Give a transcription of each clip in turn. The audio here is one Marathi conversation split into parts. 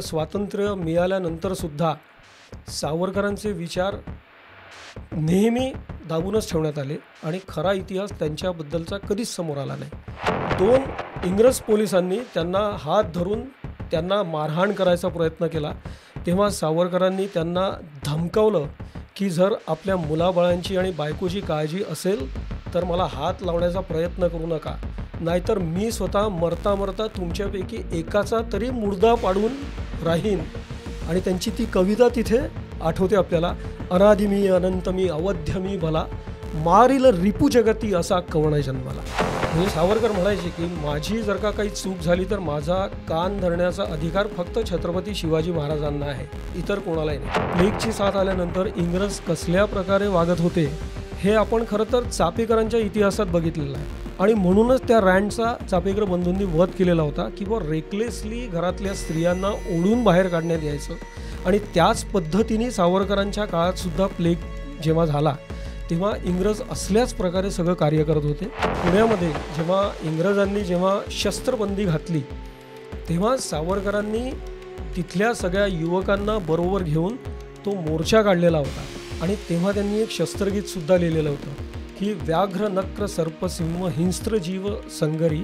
स्वातंत्र्य मिळाल्यानंतर सुद्धा सावरकरांचे विचार नेहमी दाबूनच ठेवण्यात आले आणि खरा इतिहास त्यांच्याबद्दलचा कधीच समोर आला नाही. 2 इंग्रज पोलिसांनी त्यांना हात धरून त्यांना मारहाण करायचा प्रयत्न केला. तेव्हा सावरकरांनी त्यांना धमकावलं की जर आपल्या मुलाबाळांची आणि बायकोची काळजी असेल तर मला हात लावण्याचा प्रयत्न करू नका, नाहीतर मी स्वतः मरता मरता तुमच्यापैकी एकाचा तरी मुर्दा पाडून राहीन. आणि त्यांची ती कविता तिथे आठवते आपल्याला, अनादि मी अनंत मी अवध्य मी भला, मारील रिपू जगती असा कवण जन्माला. म्हणजे सावरकर म्हणायचे की माझी जर का काही चूक झाली तर माझा कान धरण्याचा अधिकार फक्त छत्रपती शिवाजी महाराजांना आहे, इतर कोणालाही नाही. प्लेगची साथ आल्यानंतर इंग्रज कसल्या प्रकारे वागत होते हे आपण खरं तर चापेकरांच्या इतिहासात बघितलेलं आहे. आणि म्हणूनच त्या रँडचा चापेकर बंधूंनी वध केलेला होता की व रेकलेसली घरातल्या स्त्रियांना ओढून बाहेर काढण्यात यायचं. आणि त्याच पद्धतीने सावरकरांच्या काळातसुद्धा प्लेग जेव्हा झाला तेव्हा इंग्रज असल्याच प्रकारे सगळं कार्य करत होते. पुण्यामध्ये जेव्हा शस्त्रबंदी घातली तेव्हा सावरकरांनी तिथल्या सगळ्या युवकांना बरोबर घेऊन तो मोर्चा काढलेला होता. आणि तेव्हा त्यांनी एक शस्त्रगीतसुद्धा लिहिलेलं होतं की व्याघ्र नक्र सर्पसिंह हिंस्त्र जीव संगरी,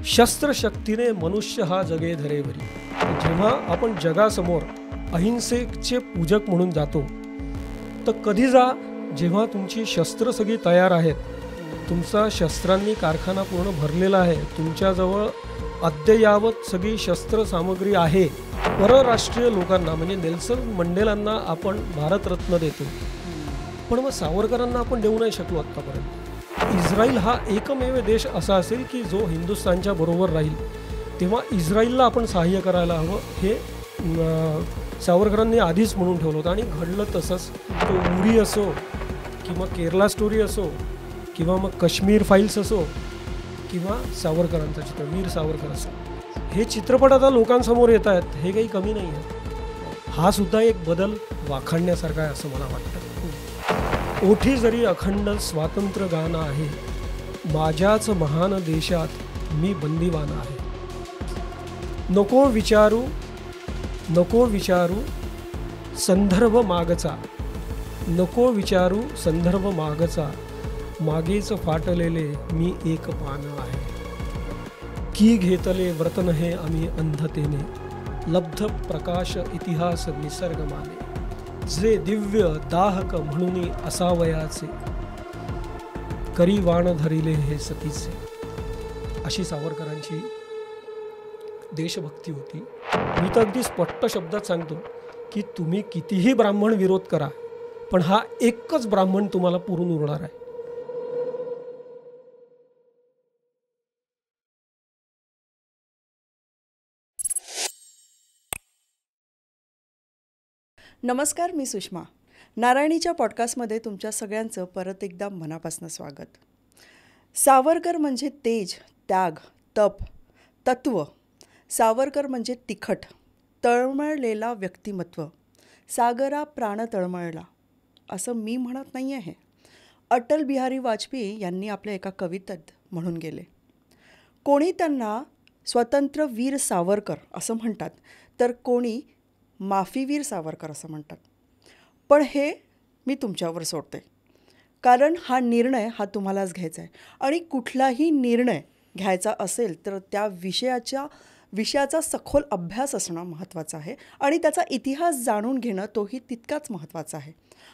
शस्त्रशक्तीने मनुष्य हा जगे धरेवरी. जेव्हा आपण जगासमोर अहिंसेचे पूजक म्हणून जातो तर कधी जा जेव्हा तुमची शस्त्र सगळी तयार आहेत, तुमचा शस्त्रांनी कारखाना पूर्ण भरलेला आहे, तुमच्याजवळ अद्ययावत सगळी शस्त्रसामग्री आहे. परराष्ट्रीय लोकांना म्हणजे नेल्सन मंडेलांना आपण भारतरत्न देतो, पण मग सावरकरांना आपण देऊ नाही शकलो आत्तापर्यंत. इस्रायल हा एकमेव देश असा असेल की जो हिंदुस्थानच्या बरोबर राहील, तेव्हा इस्रायलला आपण सहाय्य करायला हवं हे सावरकरांनी आधीच म्हणून ठेवलं होतं. आणि घडलं तसंच. तो उरी असो किंवा केरला स्टोरी असो किंवा मग काश्मीर फाईल्स असो किंवा सावरकरांचं चित्र वीर सावरकर असो, हे चित्रपट आता लोकांसमोर येत आहेत, हे काही कमी नाही आहे. हा सुद्धा एक बदल वाखाणण्यासारखा आहे असं मला वाटतं. ओठी जरी अखंड स्वातंत्र्य गाणं आहे, माझ्याच महान देशात मी बंदिवान आहे. नको विचारू संदर्भ मागचा, नको विचारू संदर्भ मागचा, मागेच फाटलेले मी एक पान आहे. की घेतले व्रतन हे आम्ही अंधतेने, लब्ध प्रकाश इतिहास निसर्ग माने, जे दिव्य दाहक म्हणून असावयाचे, करी वाण धरिले हे सतीचे. अशी सावरकरांची देशभक्ती होती. मी तर अगदी स्पष्ट शब्दात सांगतो की तुम्ही कितीही ब्राह्मण विरोध करा, पण हा एकच ब्राह्मण तुम्हाला पुरून उरणार आहे. नमस्कार, मी सुषमा. नारायणीच्या पॉडकास्टमध्ये तुमच्या सगळ्यांचं परत एकदा मनापासून स्वागत. सावरकर म्हणजे तेज, त्याग, तप, तत्व. सावरकर म्हणजे तिखट, तळमळलेला व्यक्तिमत्व. सागरा प्राण तळमळला असं मी म्हणत नाही आहे. अटल बिहारी वाजपेयी यांनी आपल्या एका कवितेत म्हणून गेले. कोणी त्यांना स्वतंत्र वीर सावरकर असं म्हणतात, तर कोणी माफीवीर सावरकर असं म्हणतात. पण हे मी तुमच्यावर सोडते, कारण हा निर्णय हा तुम्हालाच घ्यायचा आहे. आणि कुठलाही निर्णय घ्यायचा असेल तर त्या विषयाचा सखोल अभ्यास असणं महत्त्वाचं आहे आणि त्याचा इतिहास जाणून घेणं तोही तितकाच महत्त्वाचा आहे.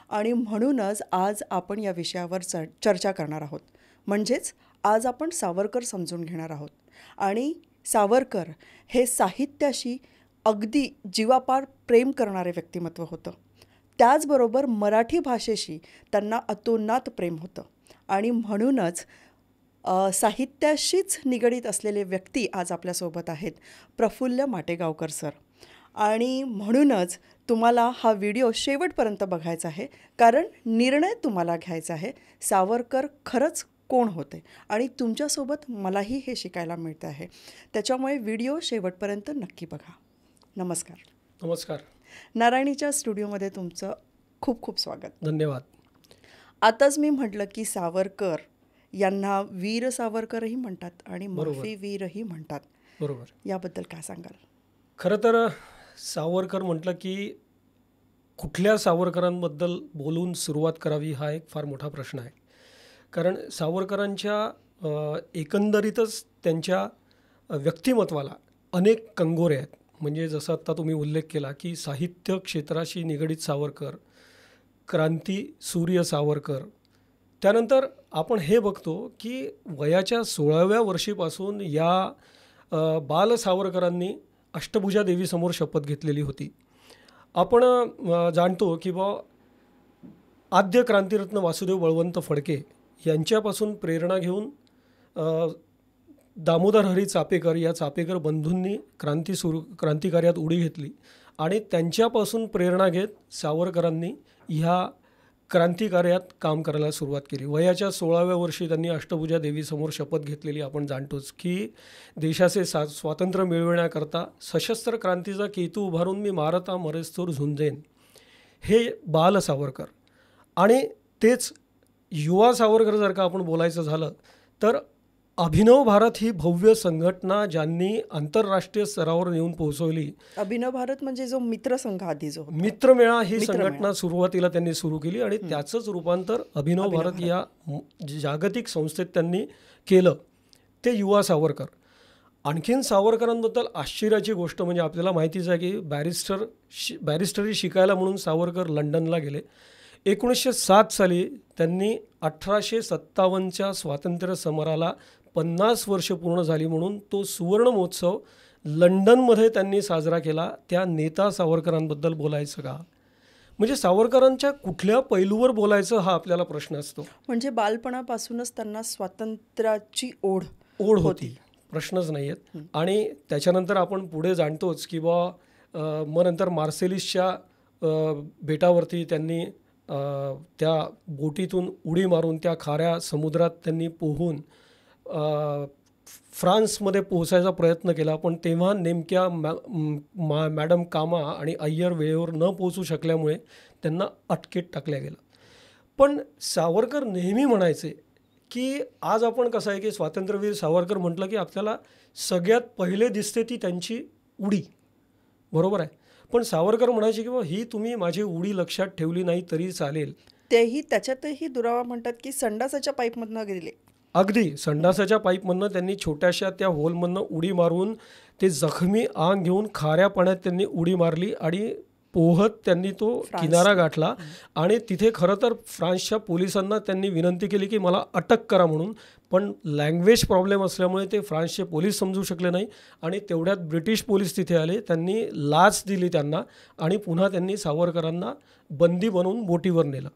आणि म्हणूनच आज आपण या विषयावर चर्चा करणार आहोत. म्हणजेच आज आपण सावरकर समजून घेणार आहोत. आणि सावरकर हे साहित्याशी अगदी जीवापाड प्रेम करणारे व्यक्तिमत्व होतं. त्याचबरोबर मराठी भाषेशी त्यांना अतोनात प्रेम होतं. आणि म्हणूनच साहित्याशीच निगडीत असलेले व्यक्ती आज आपल्यासोबत आहेत, प्रफुल्ल माटेगावकर सर. आणि म्हणूनच तुम्हाला हा व्हिडिओ शेवटपर्यंत बघायचा आहे, कारण निर्णय तुम्हाला घ्यायचा आहे. सावरकर खरंच कोण होते आणि तुमच्यासोबत मलाही हे शिकायला मिळतं आहे. त्याच्यामुळे व्हिडिओ शेवटपर्यंत नक्की बघा. नमस्कार. नमस्कार. नारायणीच्या स्टुडिओमध्ये तुमचं खूप खूप स्वागत. धन्यवाद. आताच मी म्हटलं की सावरकर यांना वीर सावरकरही म्हणतात आणि माफी वीरही म्हणतात. बरोबर. याबद्दल काय सांगाल? खरं तर सावरकर म्हटलं की कुठल्या सावरकरांबद्दल बोलून सुरुवात करावी हा एक फार मोठा प्रश्न आहे. कारण सावरकरांच्या एकंदरीतच त्यांच्या व्यक्तिमत्वाला अनेक कंगोरे आहेत. म्हणजे जसं आत्ता तुम्ही उल्लेख केला की साहित्य क्षेत्राशी निगडीत सावरकर, क्रांती सूर्य सावरकर. त्यानंतर आपण हे बघतो की वयाच्या 16व्या वर्षीपासून या बाल सावरकरांनी अष्टभुजा देवीसमोर शपथ घेतलेली होती. आपण जाणतो की आद्य क्रांतिरत्न वासुदेव बळवंत फडके यांच्यापासून प्रेरणा घेऊन दामोदर हरी चापेकर या चापेकर बंधूंनी क्रांतिकार्यात उडी घेतली आणि त्यांच्यापासून प्रेरणा घेत सावरकरांनी ह्या क्रांतिकार्यात काम करायला सुरुवात केली. वयाच्या 16व्या वर्षी त्यांनी अष्टभुजा देवीसमोर शपथ घेतलेली आपण जाणतोच की देशाचे स्वातंत्र्य मिळविण्याकरता सशस्त्र क्रांतीचा केतू उभारून मी मारता मरेस्तोर झुंजेन, हे बाल सावरकर. आणि तेच युवा सावरकर जर का आपण बोलायचं झालं तर अभिनव भारत ही भव्य संघटना ज्यांनी आंतरराष्ट्रीय स्तरावर नेऊन पोहोचवली. अभिनव भारत म्हणजे जो मित्रसंघ आधी जो मित्रमेळा ही संघटना सुरुवातीला त्यांनी सुरू केली आणि त्याचंच रूपांतर अभिनव भारत या जागतिक संस्थेत त्यांनी केलं. ते युवा सावरकर. आणखीन सावरकरांबद्दल आश्चर्याची गोष्ट म्हणजे आपल्याला माहितीच आहे की बॅरिस्टरी शिकायला म्हणून सावरकर लंडनला गेले. 1907 साली त्यांनी 1857च्या स्वातंत्र्य समराला 50 वर्ष पूर्ण झाली म्हणून तो सुवर्ण महोत्सव लंडनमध्ये त्यांनी साजरा केला. त्या नेता सावरकरांबद्दल बोलायचं का? म्हणजे सावरकरांच्या कुठल्या पैलूवर बोलायचं हा आपल्याला प्रश्न असतो. म्हणजे बालपणापासूनच त्यांना स्वातंत्र्याची ओढ होती, प्रश्नच नाही आहेत. आणि त्याच्यानंतर आपण पुढे जाणतोच की मग नंतर मार्सेलिसच्या बेटावरती त्यांनी त्या बोटीतून उडी मारून त्या खाऱ्या समुद्रात त्यांनी पोहून फ्रान्समध्ये पोहोचायचा प्रयत्न केला. पण तेव्हा नेमक्या मॅडम कामा आणि अय्यर वेळेवर न पोहोचू शकल्यामुळे त्यांना अटकेत टाकल्या गेलं. पण सावरकर नेहमी म्हणायचे की आज आपण कसं आहे की स्वातंत्र्यवीर सावरकर म्हटलं की आपल्याला सगळ्यात पहिले दिसते ती त्यांची उडी, बरोबर आहे. पण सावरकर म्हणायचे की ही तुम्ही माझी उडी लक्षात ठेवली नाही तरी चालेल. तेही त्याच्यातही दुरावा म्हणतात की संडासाच्या पाईपमधनं गेले. अगदी संडासाच्या पाईपमधनं त्यांनी छोट्याशा त्या होलमधनं उडी मारून ते जखमी आंग घेऊन खाऱ्या पाण्यात त्यांनी उडी मारली आणि पोहत त्यांनी तो किनारा गाठला. आणि तिथे खरं तर फ्रान्सच्या पोलिसांना त्यांनी विनंती केली की मला अटक करा म्हणून. पण लँग्वेज प्रॉब्लेम असल्यामुळे ते फ्रान्सचे पोलीस समजू शकले नाही आणि तेवढ्यात ब्रिटिश पोलीस तिथे आले. त्यांनी लाच दिली त्यांना आणि पुन्हा त्यांनी सावरकरांना बंदी बनवून बोटीवर नेलं.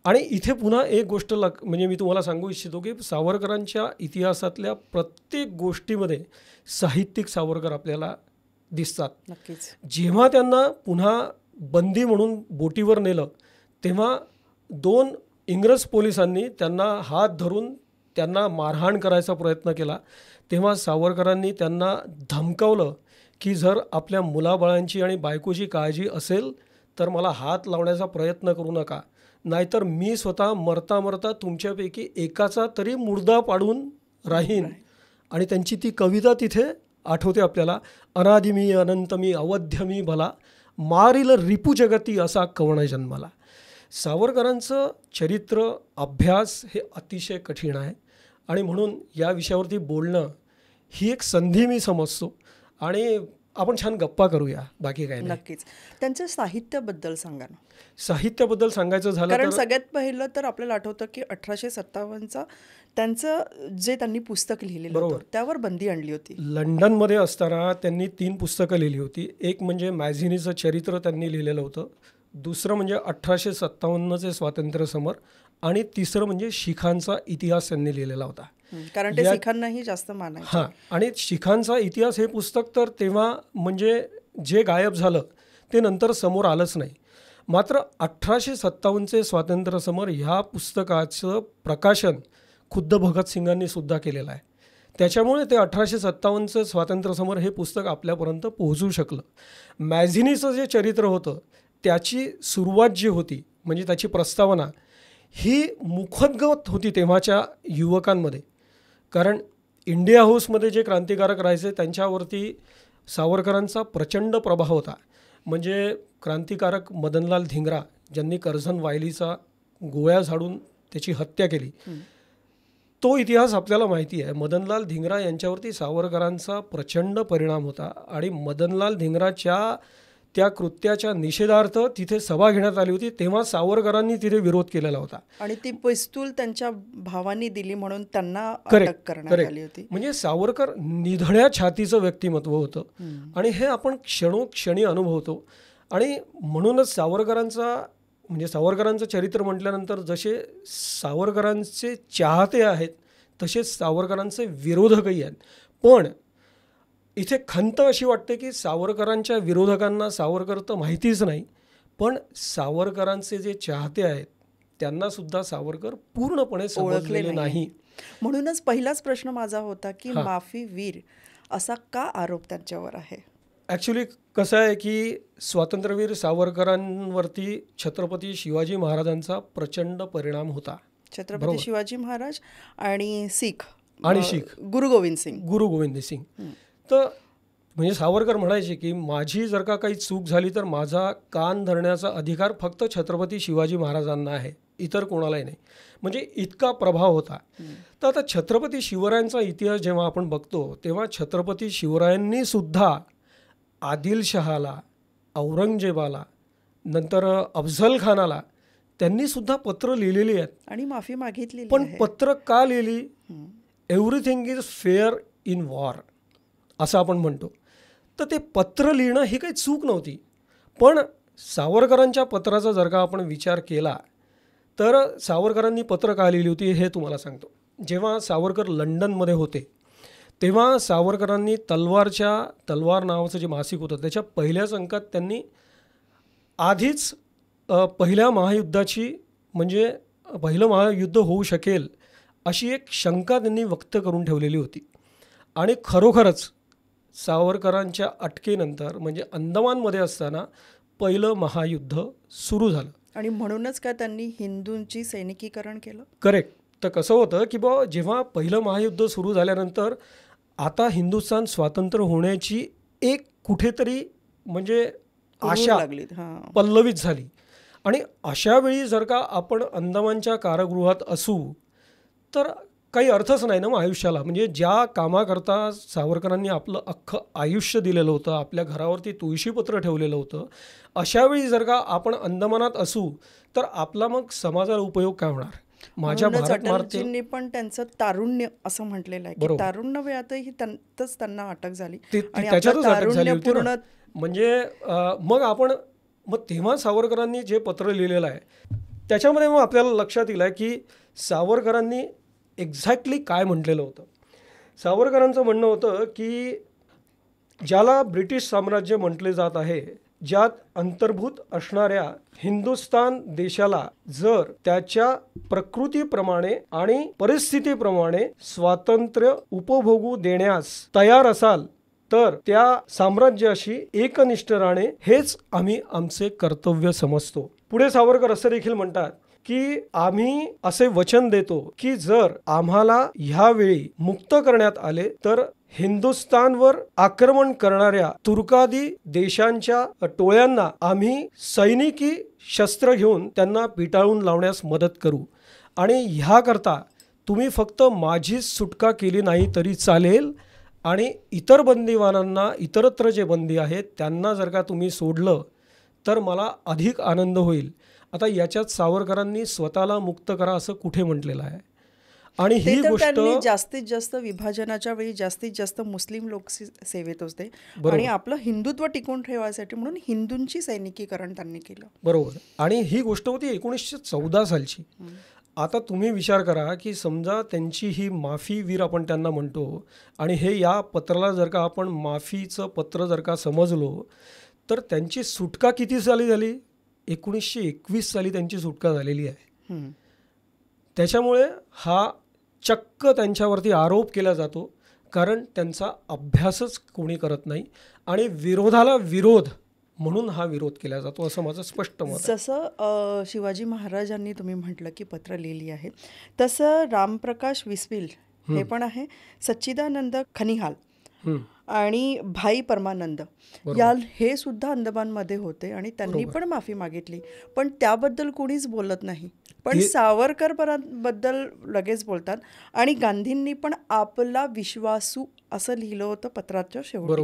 आणि इथे पुन्हा एक गोष्ट म्हणजे मी तुम्हाला सांगू इच्छितो की सावरकरांच्या इतिहासातल्या प्रत्येक गोष्टीमध्ये साहित्यिक सावरकर आपल्याला दिसतात. नक्कीच. जेव्हा त्यांना पुन्हा बंदी म्हणून बोटीवर नेलं तेव्हा 2 इंग्रज पोलिसांनी त्यांना हात धरून त्यांना मारहाण करायचा प्रयत्न केला. तेव्हा सावरकरांनी त्यांना धमकावलं की जर आपल्या मुलाबाळांची आणि बायकोची काळजी असेल तर मला हात लावण्याचा प्रयत्न करू नका, नाहीतर मी स्वतः मरता मरता तुमच्यापैकी एकाचा तरी मुर्दा पाडून राहीन. आणि त्यांची ती कविता तिथे आठवते आपल्याला, अनादि मी अनंत मी अवध्य मी भला, मारिल रिपू जगती असा कवण जन्माला. सावरकरांचं चरित्र अभ्यास हे अतिशय कठीण आहे आणि म्हणून या विषयावरती बोलणं ही एक संधी मी समजतो. आणि आपण छान गप्पा करूया, बाकी काय नाही. नक्कीच. त्यांच्या साहित्याबद्दल सांगा ना. साहित्याबद्दल सांगायचं झालं कारण तर सगळ्यात पहिलं तर आपल्याला आठवतं की 1857चा त्यांचं जे त्यांनी पुस्तक लिहिलेलं होतं त्यावर बंदी आणली होती. लंडनमध्ये असताना त्यांनी 3 पुस्तकं लिहिली होती. एक म्हणजे मॅझिनीचं चरित्र त्यांनी लिहिलेलं होतं, दुसरं म्हणजे 1857चे स्वातंत्र्य समर आणि तिसरं म्हणजे शिखांचा इतिहास त्यांनी लिहिलेला होता. कारण ते शिखांनाही जास्त मानायचे. हां, आणि शिखांचा इतिहास हे पुस्तक तर तेव्हा म्हणजे जे गायब झालं ते नंतर समोर आलंच नाही. मात्र 1857चे स्वातंत्र्य समर ह्या पुस्तकाचं प्रकाशन खुद्द भगतसिंगांनी सुद्धा केलेलं आहे. त्याच्यामुळे ते 1857चं स्वातंत्र्य समर हे पुस्तक आपल्यापर्यंत पोहोचू शकलं. मॅझिनीचं जे चरित्र होतं त्याची सुरुवात जी होती म्हणजे त्याची प्रस्तावना ही मुखोद्गत होती तेव्हाच्या युवकांमध्ये. कारण इंडिया हाऊसमध्ये जे क्रांतिकारक राहायचे त्यांच्यावरती सावरकरांचा प्रचंड प्रभाव होता. म्हणजे क्रांतिकारक मदनलाल धिंगरा ज्यांनी कर्झन वायलीचा गोळ्या झाडून त्याची हत्या केली, तो इतिहास आपल्याला माहिती आहे. मदनलाल धिंगरा यांच्यावरती सावरकरांचा प्रचंड परिणाम होता आणि मदनलाल धिंगराच्या त्या कृत्याच्या निषेधार्थ तिथे सभा घेण्यात आली होती. तेव्हा सावरकरांनी तिथे विरोध केलेला होता. आणि ती पिस्तूल त्यांच्या भावांनी दिली म्हणून त्यांना अटक करण्यात आली होती. म्हणजे सावरकर निधड्या छातीचं व्यक्तिमत्व होतं आणि हे आपण क्षणोक्षणी अनुभवतो. आणि म्हणूनच सावरकरांचं चरित्र म्हटल्यानंतर जसे सावरकरांचे चाहते आहेत तसेच सावरकरांचे विरोधकही आहेत. पण इथे खंत अशी वाटते की सावरकरांच्या विरोधकांना सावरकर तर माहितीच नाही, पण सावरकरांचे जे चाहते आहेत त्यांना सुद्धा सावरकर पूर्णपणे समजलेले नाही. म्हणूनच पहिलाच प्रश्न माझा होता की माफी वीर असा का आरोप त्यांच्यावर आहे. ॲक्च्युली कसं आहे की स्वातंत्र्यवीर सावरकरांवरती छत्रपती शिवाजी महाराजांचा प्रचंड परिणाम होता. छत्रपती शिवाजी महाराज आणि शीख गुरु गोविंद सिंग. तर म्हणजे सावरकर म्हणायचे की माझी जर का काही चूक झाली तर माझा कान धरण्याचा अधिकार फक्त छत्रपती शिवाजी महाराजांना आहे, इतर कोणालाही नाही. म्हणजे इतका प्रभाव होता. तर आता छत्रपती शिवरायांचा इतिहास जेव्हा आपण बघतो तेव्हा छत्रपती शिवरायांनी सुद्धा आदिलशहाला, औरंगजेबाला, नंतर अफझल खानाला त्यांनी सुद्धा पत्र लिहिलेली आहेत आणि माफी मागितली. पण पत्र का लिहिली? Everything is fair in war असं आपण म्हणतो. तर ते पत्र लिहिणं ही काही चूक नव्हती. पण सावरकरांच्या पत्राचा जर का आपण विचार केला तर सावरकरांनी पत्र का लिहिली होती हे तुम्हाला सांगतो. जेव्हा सावरकर लंडनमध्ये होते तेव्हा सावरकरांनी तलवार नावाचं जे मासिक होतं त्याच्या पहिल्याच अंकात त्यांनी आधीच पहिल्या महायुद्धाची म्हणजे पहिलं महायुद्ध होऊ शकेल अशी एक शंका त्यांनी व्यक्त करून ठेवलेली होती. आणि खरोखरच सावरकरांच्या अटकेनंतर म्हणजे अंदमानमध्ये असताना पहिलं महायुद्ध सुरू झालं. आणि म्हणूनच काय त्यांनी हिंदूंची सैनिकीकरण केलं. करेक्ट. तर कसं होतं की जेव्हा पहिलं महायुद्ध सुरू झाल्यानंतर आता हिंदुस्थान स्वातंत्र्य होण्याची एक कुठेतरी म्हणजे आशा पल्लवित झाली. आणि अशा वेळी जर का आपण अंदमानच्या कारागृहात असू तर काही अर्थच नाही ना मग आयुष्याला. म्हणजे ज्या कामाकरता सावरकरांनी आपलं अख्खं आयुष्य दिलेलं होतं, आपल्या घरावरती तुळशीपत्र ठेवलेलं होतं, अशावेळी जर का आपण अंदमानात असू तर आपला मग समाजाला उपयोग काय होणार. माझ्या अटलजींनी पण त्यांचं तारुण्य असं म्हटलेलं आहे की तारुण्य वेळातही त्यांना अटक झाली. त्याच्यातच अटक झाली होती ना. म्हणजे मग तेव्हा सावरकरांनी जे पत्र लिहिलेलं आहे त्याच्यामध्ये मग आपल्याला लक्षात येईल की सावरकरांनी एक्झॅक्टली काय म्हटलेलं होतं. सावरकरांचं म्हणणं होतं की ज्याला ब्रिटिश साम्राज्य म्हटले जात आहे, ज्यात अंतर्भूत असणाऱ्या हिंदुस्थान देशाला जर त्याच्या प्रकृतीप्रमाणे आणि परिस्थितीप्रमाणे स्वातंत्र्य उपभोगू देण्यास तयार असाल तर त्या साम्राज्याशी एकनिष्ठ राहणे हेच आम्ही आमचे कर्तव्य समजतो. पुढे सावरकर असं देखील म्हणतात की आम्ही असे वचन देतो की जर आम्हाला ह्यावेळी मुक्त करण्यात आले तर हिंदुस्थानवर आक्रमण करणाऱ्या तुर्कादी देशांच्या टोळ्यांना आम्ही सैनिकी शस्त्र घेऊन त्यांना पिटाळून लावण्यास मदत करू. आणि ह्याकरता तुम्ही फक्त माझीच सुटका केली नाही तरी चालेल आणि इतर बंदिवानांना, इतरत्र जे बंदी आहेत त्यांना जर का तुम्ही सोडलं तर मला अधिक आनंद होईल. आता याच्यात सावरकरांनी स्वतःला मुक्त करा असं कुठे म्हटलेलं आहे. आणि ही गोष्ट जास्तीत जास्त विभाजनाच्या वेळी जास्तीत जास्त मुस्लिम लोक सेवेत होते आणि आपलं हिंदुत्व टिकून ठेवायसाठी म्हणून हिंदूंची सैनिकीकरण त्यांनी केलं. बरोबर. आणि ही गोष्ट होती 1914 सालची. आता तुम्ही विचार करा की समजा त्यांची ही माफी वीर आपण त्यांना म्हणतो आणि हे या पत्राला जर का आपण माफीचं पत्र जर का समजलो तर त्यांची सुटका किती साली झाली? 1921 साली त्यांची सुटका झालेली आहे. त्याच्यामुळे हा चक्क त्यांच्यावरती आरोप केला जातो कारण त्यांचा अभ्यासच कोणी करत नाही आणि विरोधाला विरोध म्हणून हा विरोध केला जातो असं माझं स्पष्ट मत आहे. जसं शिवाजी महाराजांनी तुम्ही म्हटलं की पत्र लिहिली आहे तसं रामप्रकाश बिस्मिल हे पण आहे, सच्चिदानंद खनिहाल आणि भाई परमानंद हे सुद्धा अंदमानमध्ये होते आणि त्यांनी पण माफी मागितली, पण त्याबद्दल कोणीच बोलत नाही. पण सावरकर बद्दल लगेच बोलतात आणि गांधींनी पण आपला विश्वासू असं लिहिलं होतं पत्राच्या शेवटी.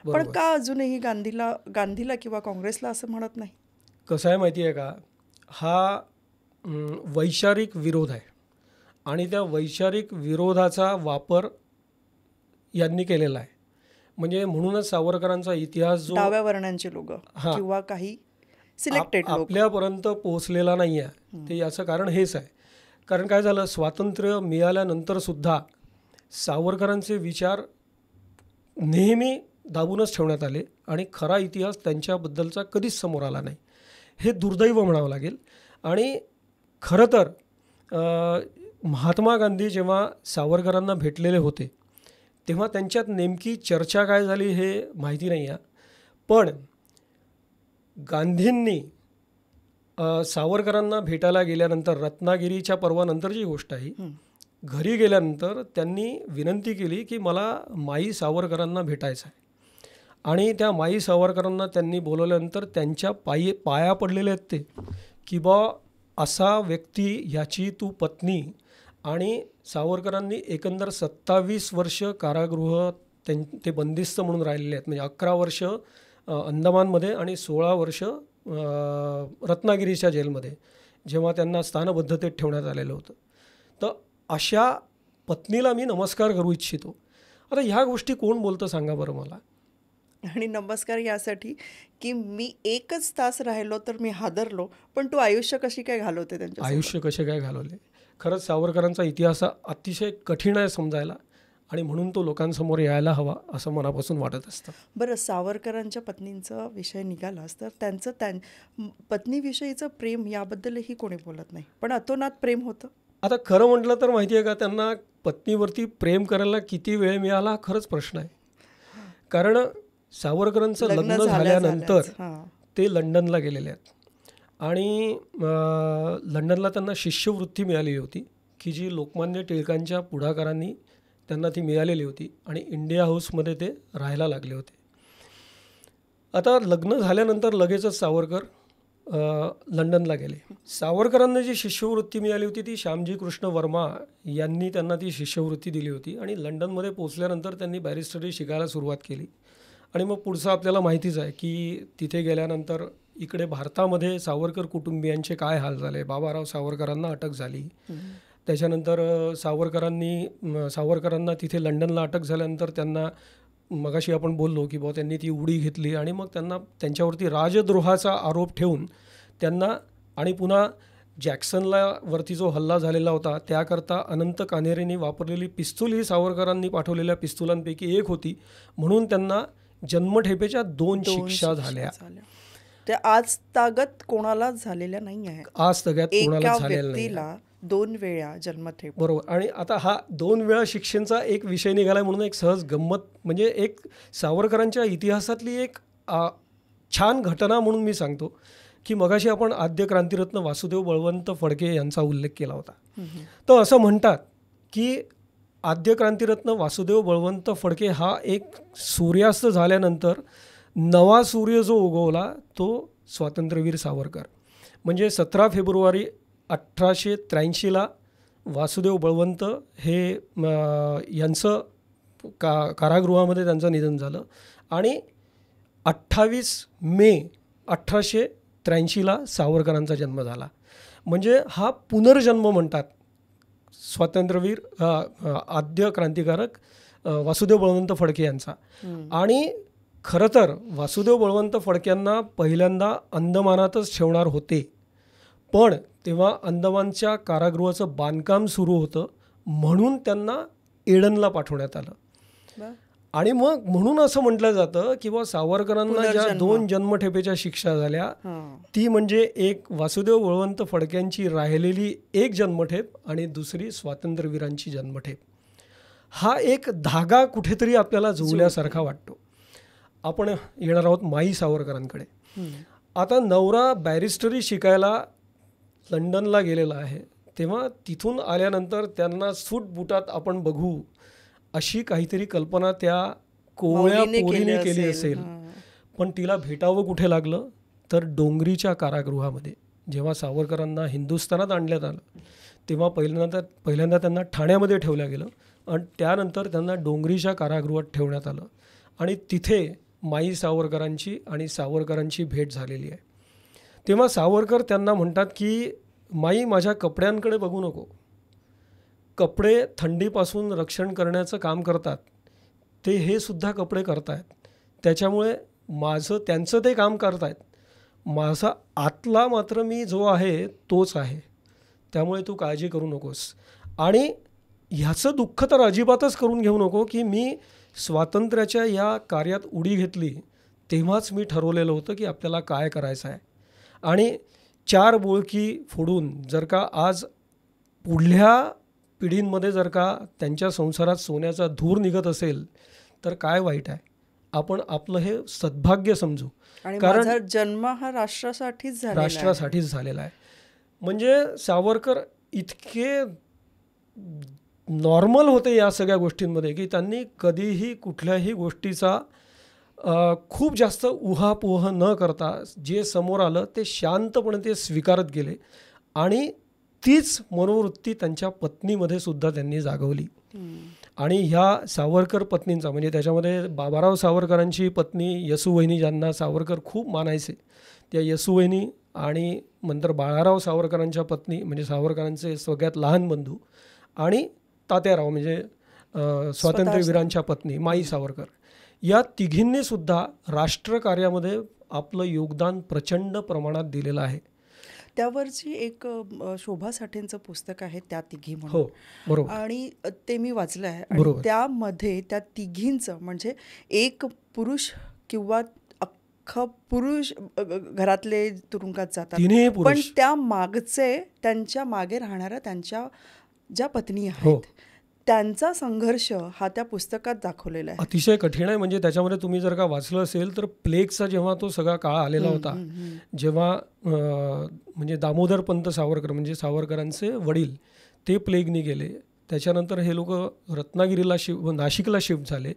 पण का अजूनही गांधीला किंवा काँग्रेसला असं म्हणत नाही? कसं आहे माहिती आहे का, हा वैचारिक विरोध आहे आणि त्या वैचारिक विरोधाचा वापर यांनी केलेला आहे. म्हणजे म्हणूनच सावरकरांचा इतिहास जो डाव्या वर्णांचे लोक किंवा काही सिलेक्टेड आपल्यापर्यंत पोहोचलेला नाही आहे, ते याचं कारण हेच आहे. कारण काय झालं, स्वातंत्र्य मिळाल्यानंतर सुद्धा सावरकरांचे विचार नेहमी दाबूनच ठेवण्यात आले आणि खरा इतिहास त्यांच्याबद्दलचा कधीच समोर आला नाही. हे दुर्दैव म्हणावं लागेल. आणि खरं तर महात्मा गांधी जेव्हा सावरकरांना भेटलेले होते तेव्हा त्यांच्यात नेमकी चर्चा काय झाली हे माहिती नाही आहे. पण गांधींनी सावरकरांना भेटायला गेल्यानंतर, रत्नागिरीच्या पर्वानंतरची गोष्ट आहे, घरी गेल्यानंतर त्यांनी विनंती केली की मला माई सावरकरांना भेटायचं आहे. आणि त्या माई सावरकरांना त्यांनी बोलवल्यानंतर त्यांच्या पाया पडलेले आहेत ते की बा असा व्यक्ती, ह्याची तू पत्नी. आणि सावरकरांनी एकंदर 27 वर्ष कारागृह ते बंदिस्त म्हणून राहिलेले आहेत. म्हणजे 11 वर्ष अंदमानमध्ये आणि 16 वर्ष रत्नागिरीच्या जेलमध्ये, जेव्हा त्यांना स्थानबद्धतेत ठेवण्यात आलेलं होतं. तर अशा पत्नीला मी नमस्कार करू इच्छितो. आता ह्या गोष्टी कोण बोलतं सांगा बरं मला. आणि नमस्कार यासाठी की मी 1च तास राहिलो तर मी हादरलो, पण तू आयुष्य कशी काय घालवते त्यांच्या आयुष्य कसे काय घालवले. खरंच सावरकरांचा इतिहास अतिशय कठीण आहे समजायला आणि म्हणून तो लोकांसमोर यायला हवा असं मनापासून वाटत असतं. बरं, सावरकरांच्या पत्नींचा विषय निघालाच तर त्यांचं पत्नीविषयीचं प्रेम याबद्दलही कोणी बोलत नाही, पण अतोनात प्रेम होतं. आता खरं म्हटलं तर माहिती आहे का, त्यांना पत्नीवरती प्रेम करायला किती वेळ मिळाला खरंच प्रश्न आहे. कारण सावरकरांचं लग्न झाल्यानंतर ते लंडनला गेलेले आहेत आणि लंडनला त्यांना शिष्यवृत्ती मिळालेली होती की जी लोकमान्य टिळकांच्या पुढाकारांनी त्यांना ती मिळालेली होती आणि इंडिया हाऊसमध्ये ते राहायला लागले होते. आता लग्न झाल्यानंतर लगेचच सावरकर लंडनला गेले. सावरकरांना जी शिष्यवृत्ती मिळाली होती ती श्यामजी कृष्ण वर्मा यांनी त्यांना ती शिष्यवृत्ती दिली होती आणि लंडनमध्ये पोचल्यानंतर त्यांनी बॅरिस्टरी शिकायला सुरुवात केली. आणि मग पुढचं आपल्याला माहितीच आहे की तिथे गेल्यानंतर इकडे भारतामध्ये सावरकर कुटुंबियांचे काय हाल झाले. बाबाराव सावरकरांना अटक झाली. त्याच्यानंतर सावरकरांना तिथे लंडनला अटक झाल्यानंतर त्यांना, मगाशी आपण बोललो की बुवा त्यांनी ती उडी घेतली आणि मग त्यांच्यावरती राजद्रोहाचा आरोप ठेवून त्यांना, आणि पुन्हा जॅक्सनला वरती जो हल्ला झालेला होता त्याकरता अनंत कान्हेरेंनी वापरलेली पिस्तूल ही सावरकरांनी पाठवलेल्या पिस्तुलांपैकी एक होती, म्हणून त्यांना जन्मठेपेच्या 2 शिक्षा झाल्या. ते आज तागत कोणाला झालेल्या नाही आहे. आज तगात कोणाला झालेला नाही. 2 वेळा जन्मठेप. बरोबर. आणि आता हा 2 वेळा शिक्षेचा एक विषय निघाला म्हणून एक सहज गंमत, म्हणजे एक सावरकरांच्या इतिहासातली एक छान घटना म्हणून मी सांगतो की मगाशी आपण आद्य क्रांतिरत्न वासुदेव बळवंत फडके यांचा उल्लेख केला होता. तर असं म्हणतात की आद्य क्रांतिरत्न वासुदेव बळवंत फडके हा एक सूर्यास्त झाल्यानंतर नवा सूर्य जो उगवला तो स्वातंत्र्यवीर सावरकर. म्हणजे 17 फेब्रुवारी 1883ला वासुदेव बळवंत हे यांचं कारागृहामध्ये त्यांचं निधन झालं आणि 28 मे 1883ला सावरकरांचा जन्म झाला. म्हणजे हा पुनर्जन्म म्हणतात स्वातंत्र्यवीर आद्य क्रांतिकारक वासुदेव बळवंत फडके यांचा. आणि खरं तर वासुदेव बळवंत फडक्यांना पहिल्यांदा अंदमानातच ठेवणार होते, पण तेव्हा अंदमानच्या कारागृहाचं बांधकाम सुरू होतं म्हणून त्यांना एडनला पाठवण्यात आलं. आणि मग म्हणून असं म्हटलं जातं की बा सावरकरांना ज्या 2 जन्मठेपेच्या शिक्षा झाल्या ती म्हणजे एक वासुदेव बळवंत फडक्यांची राहिलेली 1 जन्मठेप आणि दुसरी स्वातंत्र्यवीरांची जन्मठेप. हा एक धागा कुठेतरी आपल्याला जुळल्यासारखा वाटतो. आपण येणार आहोत माई सावरकरांकडे. आता नवरा बॅरिस्टरी शिकायला लंडनला गेलेला आहे, तेव्हा तिथून आल्यानंतर त्यांना सूट बुटात आपण बघू अशी काहीतरी कल्पना त्या कोवळ्या माऊलीने पोरीने केलं केली असेल. असेल. हां. पण तिला भेटावं कुठे लागलं तर डोंगरीच्या कारागृहामध्ये. जेव्हा सावरकरांना हिंदुस्थानात आणण्यात आलं तेव्हा पहिल्यांदा त्यांना ठाण्यामध्ये ठेवलं गेलं आणि त्यानंतर त्यांना डोंगरीच्या कारागृहात ठेवण्यात आलं आणि तिथे माई सावरकरांची आणि सावरकरांची भेट झालेली आहे. तेव्हा सावरकर त्यांना म्हणतात की माई, माझ्या कपड्यांकडे बघू नको. कपडे थंडीपासून रक्षण करण्याचं काम करतात, ते हे सुद्धा कपडे करतायत. त्याच्यामुळे त्यांचं ते काम करतायत, माझा आतला मात्र मी जो आहे तोच आहे. त्यामुळे तू काळजी करू नकोस. आणि ह्याचं दुःख तर अजिबातच करून घेऊ नको की मी स्वातंत्र्याच्या या कार्यात उडी घेतली तेव्हाच मी ठरवलेलं होतं की आपल्याला काय करायचं आहे. आणि 4 बोळकी फोडून जर का आज पुढल्या पिढींमध्ये जर का त्यांच्या संसारात सोन्याचा धूर निघत असेल तर काय वाईट आहे. आपण आपलं हे सद्भाग्य समजू. आणि कारण माझा जन्म हा राष्ट्रासाठीच झालेला आहे. राष्ट्रासाठीच झालेला आहे. म्हणजे सावरकर इतके नॉर्मल होते या सगळ्या गोष्टींमध्ये की त्यांनी कधीही कुठल्याही गोष्टीचा खूप जास्त उहापोह न करता जे समोर आलं ते शांतपणे ते स्वीकारत गेले. आणि तीच मनोवृत्ती त्यांच्या पत्नीमध्ये सुद्धा त्यांनी जागवली. आणि ह्या सावरकर पत्नींचा म्हणजे त्याच्यामध्ये बाबाराव सावरकरांची पत्नी यसुवहिनी, ज्यांना सावरकर खूप मानायचे, त्या यसुवहिनी आणि नंतर बाळाराव सावरकरांच्या पत्नी म्हणजे सावरकरांचे सगळ्यात लहान बंधू आणि तात्याराव म्हणजे स्वातंत्र्यवीरांच्या पत्नी माई सावरकर, या तिघींनी सुद्धा राष्ट्रकार्यामध्ये आपलं योगदान प्रचंड प्रमाणात दिलेलं आहे. त्यावरची एक शोभा साठेंचं पुस्तक आहे त्या तिघी हो, म्हणून. बरोबर. आणि ते मी वाचलं आहे. आणि बरोबर. त्यामध्ये त्या तिघींचं म्हणजे एक पुरुष किंवा अख्खं पुरुष घरातले तुरुंगात जातात, तिन्ही पण पुरुष. त्या मागचे त्यांच्या मागे राहणाऱ्या त्यांच्या ज्या पत्नी हो. आहेत त्यांचा संघर्ष हा त्या पुस्तकात दाखवलेला आहे. अतिशय कठीण आहे. म्हणजे त्याच्यामध्ये तुम्ही जर का वाचलं असेल तर प्लेगचा जेव्हा तो सगळा काळ आलेला होता, जेव्हा म्हणजे दामोदर पंत सावरकर म्हणजे सावरकरांचे वडील ते प्लेगनी गेले, त्याच्यानंतर हे लोक रत्नागिरीला नाशिकला शिफ्ट झाले.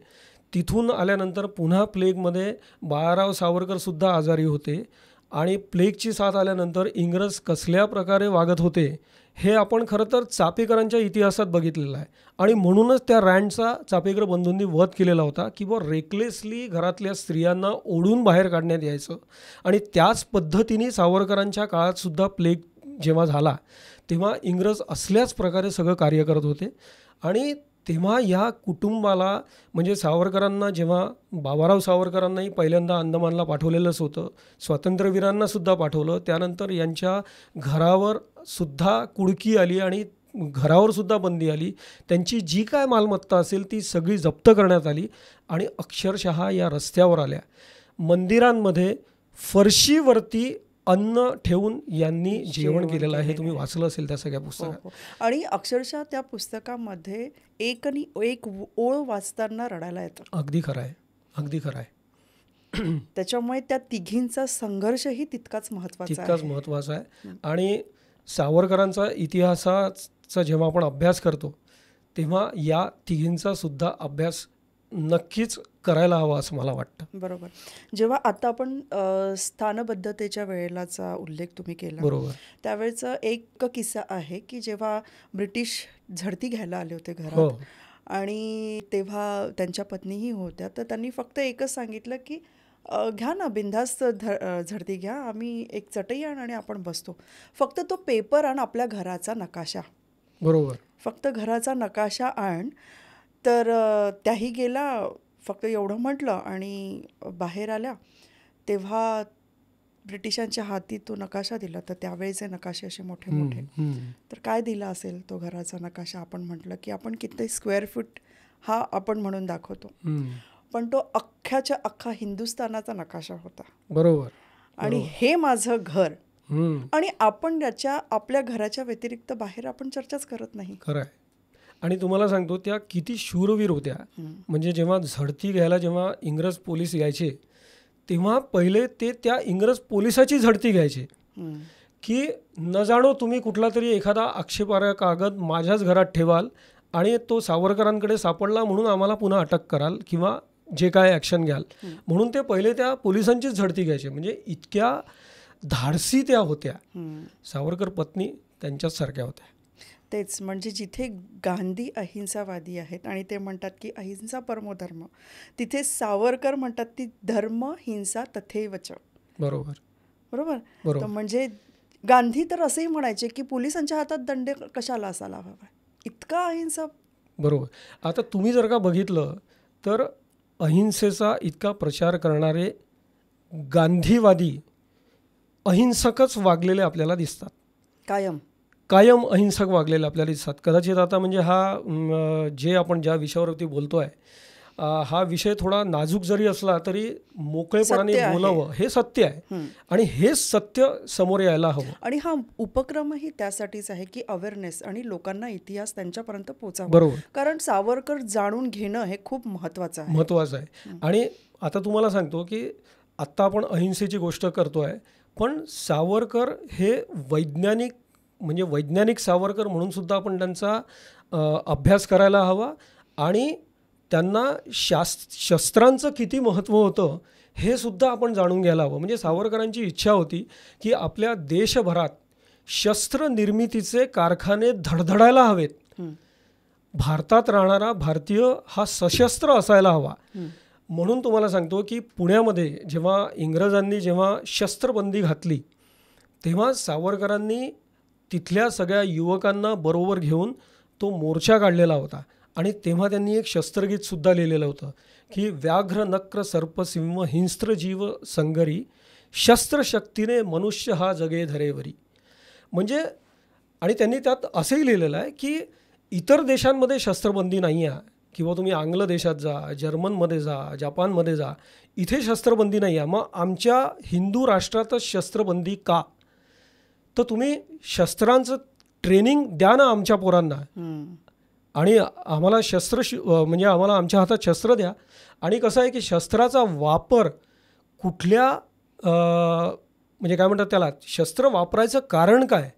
तिथून आल्यानंतर पुन्हा प्लेगमध्ये बाळाराव सावरकरसुद्धा आजारी होते आणि प्लेगची साथ आल्यानंतर इंग्रज कसल्या प्रकारे वागत होते हे आपण खरं तर चापेकरांच्या इतिहासात बघितलेलं आहे. आणि म्हणूनच त्या रँडचा चापेकर बंधूंनी वध केलेला होता की बुवा रेकलेसली घरातल्या स्त्रियांना ओढून बाहेर काढण्यात यायचं. आणि त्याच पद्धतीने सावरकरांच्या काळातसुद्धा प्लेग जेव्हा झाला तेव्हा इंग्रज असल्याच प्रकारे सगळं कार्य करत होते. आणि तेव्हा या कुटुंबाला म्हणजे सावरकरांना जेव्हा बाबाराव सावरकरांनाही पहिल्यांदा अंदमानला पाठवलेलंच होतं, स्वातंत्र्यवीरांनासुद्धा पाठवलं, त्यानंतर यांच्या घरावर सुद्धा कुडकी आली आणि घरावर सुद्धा बंदी आली. त्यांची जी काय मालमत्ता असेल ती सगळी जप्त करण्यात आली आणि अक्षरशः या रस्त्यावर आल्या. मंदिरांमध्ये फरशीवरती अन्न ठेवून यांनी जेवण केलेलं आहे. हे तुम्ही वाचलं असेल त्या सगळ्या पुस्तकात. आणि अक्षरशः त्या पुस्तकामध्ये एक ओळ वाचताना रडायला येतं. अगदी खरं आहे, अगदी खरं आहे. त्याच्यामुळे त्या तिघींचा संघर्षही तितकाच महत्त्वाचा आहे. आणि सावरकरांचा इतिहासाचा जेव्हा आपण अभ्यास करतो तेव्हा या तिघींचा सुद्धा अभ्यास नक्कीच करायला हवा असं मला वाटतं. बरोबर. जेव्हा आता आपण स्थानबद्धतेच्या वेळेलाचा उल्लेख तुम्ही केला, बरोबर, त्यावेळेचा एक किस्सा आहे की जेव्हा ब्रिटिश झडती घ्यायला आले होते हो, घरात आणि तेव्हा त्यांच्या पत्नीही होत्या, तर त्यांनी फक्त एकच सांगितलं की घ्या ना बिनधास्त झडती घ्या, आम्ही एक चटई आण आणि आपण बसतो, फक्त तो पेपर आण, आपल्या घराचा नकाशा, बरोबर, फक्त घराचा नकाशा आण. तर त्याही गेला, फक्त एवढं म्हटलं आणि बाहेर आल्या. तेव्हा ब्रिटिशांच्या हाती तो नकाशा दिला. तर त्यावेळेचे नकाशे असे मोठे मोठे. तर काय दिला असेल तो घराचा नकाशा? आपण म्हटलं की आपण किती स्क्वेअर फूट हा आपण म्हणून दाखवतो, पण तो अख्ख्याच्या अख्खा हिंदुस्थानाचा नकाशा होता. बरोबर. आणि हे माझं घर. आणि आपण याच्या आपल्या घराच्या व्यतिरिक्त बाहेर आपण चर्चाच करत नाही. खरं आहे. आणि तुम्हाला सांगतो त्या किती शूरवीर होत्या. म्हणजे जेव्हा झडती घ्यायला जेव्हा इंग्रज पोलीस यायचे तेव्हा पहिले ते त्या इंग्रज पोलिसाची झडती घ्यायचे की न जाणो तुम्ही कुठला तरी एखादा आक्षेपार्ह कागद माझ्याच घरात ठेवाल आणि तो सावरकरांकडे सापडला म्हणून आम्हाला पुन्हा अटक कराल किंवा जे काय ॲक्शन घ्याल म्हणून ते पहिले त्या पोलिसांचीच झडती घ्यायचे. म्हणजे इतक्या धाडसी त्या होत्या. सावरकर पत्नी त्यांच्याच सारख्या होत्या. तेच म्हणजे जिथे गांधी अहिंसावादी आहेत आणि ते म्हणतात की अहिंसा परमो धर्म, तिथे सावरकर म्हणतात की धर्म हिंसा तथैवच. बरोबर बरोबर. बरोबर. तर म्हणजे गांधी तर असंही म्हणायचे की पोलिसांच्या हातात दंड कशाला असायला हवा, इतका अहिंसा. बरोबर. आता तुम्ही जर का बघितलं तर अहिंसेचा इतका प्रचार करणारे गांधीवादी अहिंसकच वागलेले आपल्याला दिसतात. कायम अहिंसक वागलेले आपल्याला दिसतात. कदाचित आता म्हणजे हा जे आपण ज्या विषयावरती बोलतो आहे हा विषय थोडा नाजूक जरी असला तरी मोकळेपणाने बोलावं हे सत्य आहे आणि हेच सत्य समोर यायला हवं. आणि हा उपक्रमही त्यासाठीच आहे की अवेअरनेस आणि लोकांना इतिहास त्यांच्यापर्यंत पोहोचावा. बरोबर. कारण सावरकर जाणून घेणं हे खूप महत्त्वाचं आहे. आणि आता तुम्हाला सांगतो की आत्ता आपण अहिंसेची गोष्ट करतोय पण सावरकर हे वैज्ञानिक सावरकर म्हणून सुद्धा आपण त्यांचा अभ्यास करायला हवा आणि त्यांना शस्त्रांचं किती महत्त्व होतं हे सुद्धा आपण जाणून घ्यायला हवं. म्हणजे सावरकरांची इच्छा होती की आपल्या देशभरात शस्त्र निर्मितीचे कारखाने धडधडायला हवेत. भारतात राहणारा भारतीय हा सशस्त्र असायला हवा. म्हणून तुम्हाला सांगतो की पुण्यामध्ये जेव्हा इंग्रजांनी शस्त्रबंदी घातली तेव्हा सावरकरांनी तिथल्या सगळ्या युवकांना बरोबर घेऊन तो मोर्चा काढलेला होता आणि तेव्हा त्यांनी एक शस्त्रगीतसुद्धा लिहिलेलं होतं की व्याघ्र नक्र सर्पसिंह हिंस्त्र जीव संगरी शस्त्रशक्तीने मनुष्य हा जगे धरेवरी. म्हणजे आणि त्यांनी त्यात असंही लिहिलेलं आहे की इतर देशांमध्ये शस्त्रबंदी नाही आहे किंवा तुम्ही आंग्ल देशात जा, जर्मनमध्ये जा, जपानमध्ये जा, इथे शस्त्रबंदी नाही आहे. मग आमच्या हिंदू राष्ट्रातच शस्त्रबंदी का? तर तुम्ही शस्त्रांचं ट्रेनिंग द्या ना आमच्या पोरांना आणि आम्हाला म्हणजे आम्हाला आमच्या हातात शस्त्र द्या. आणि कसं आहे की शस्त्राचा वापर कुठल्या म्हणजे काय म्हणतात त्याला, शस्त्र वापरायचं कारण काय,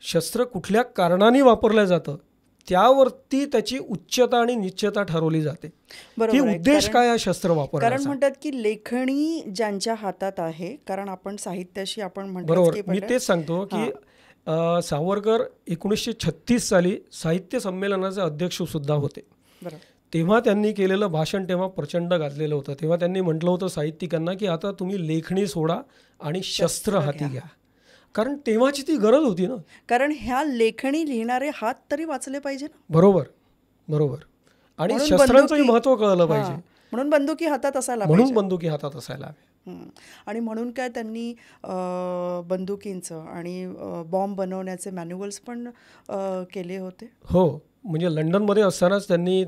शस्त्र कुठल्या कारणाने वापरलं जातं त्यावरती त्याची उच्चता आणि निश्चयता ठरवली जाते की उद्देश काय आहे शस्त्र वापरायचा. कारण म्हणतात की लेखणी ज्यांच्या हातात आहे, कारण आपण साहित्याशी आपण म्हणतो. बरोबर. मी तेच सांगतो की सावरकर 1936 साली साहित्य संमेलनाचे अध्यक्ष सुद्धा होते. तेव्हा त्यांनी केलेलं भाषण तेव्हा प्रचंड गाजलेलं होतं. तेव्हा त्यांनी म्हटलं होतं साहित्यिकांना की आता तुम्ही लेखणी सोडा आणि शस्त्र हाती घ्या. कारण तेव्हाची ती गरज होती ना. कारण ह्या लेखणी लिहिणारे हात तरी वाचले पाहिजे ना. बरोबर बरोबर. आणि शस्त्रांचंही महत्त्व कळलं पाहिजे. म्हणून बंदुकी हातात असायला हवी. आणि म्हणून काय त्यांनी बंदुकींचं आणि बॉम्ब बनवण्याचे मॅन्युअल्स पण केले होते. हो, म्हणजे लंडनमध्ये असतानाच त्यांनी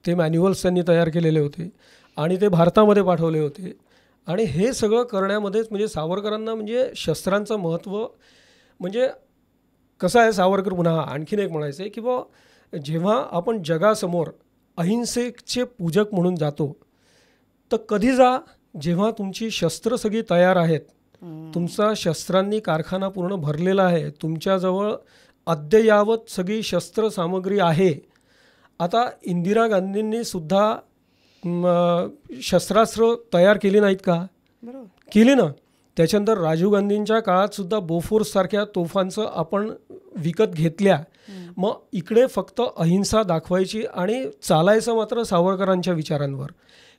ते मॅन्युअल्स त्यांनी तयार केलेले होते आणि ते भारतामध्ये पाठवले होते. आणि हे सगळं करण्यामध्येच म्हणजे सावरकरांना म्हणजे शस्त्रांचं महत्त्व म्हणजे कसं आहे. सावरकर पुन्हा आणखीन एक म्हणायचं आहे की बुवा जेव्हा आपण जगासमोर अहिंसेचे पूजक म्हणून जातो तर कधी जा जेव्हा तुमची शस्त्र सगळी तयार आहेत, तुमचा शस्त्रांनी कारखाना पूर्ण भरलेला आहे, तुमच्याजवळ अद्ययावत सगळी शस्त्र सामग्री आहे. आता इंदिरा गांधींनी सुद्धा शस्त्रास्त्र तयार केली नाहीत का? केली ना. त्याच्यानंतर राजीव गांधींच्या काळात सुद्धा बोफोर्ससारख्या तोफांचं आपण विकत घेतल्या. मग इकडे फक्त अहिंसा दाखवायची आणि चालायचं मात्र सावरकरांच्या विचारांवर,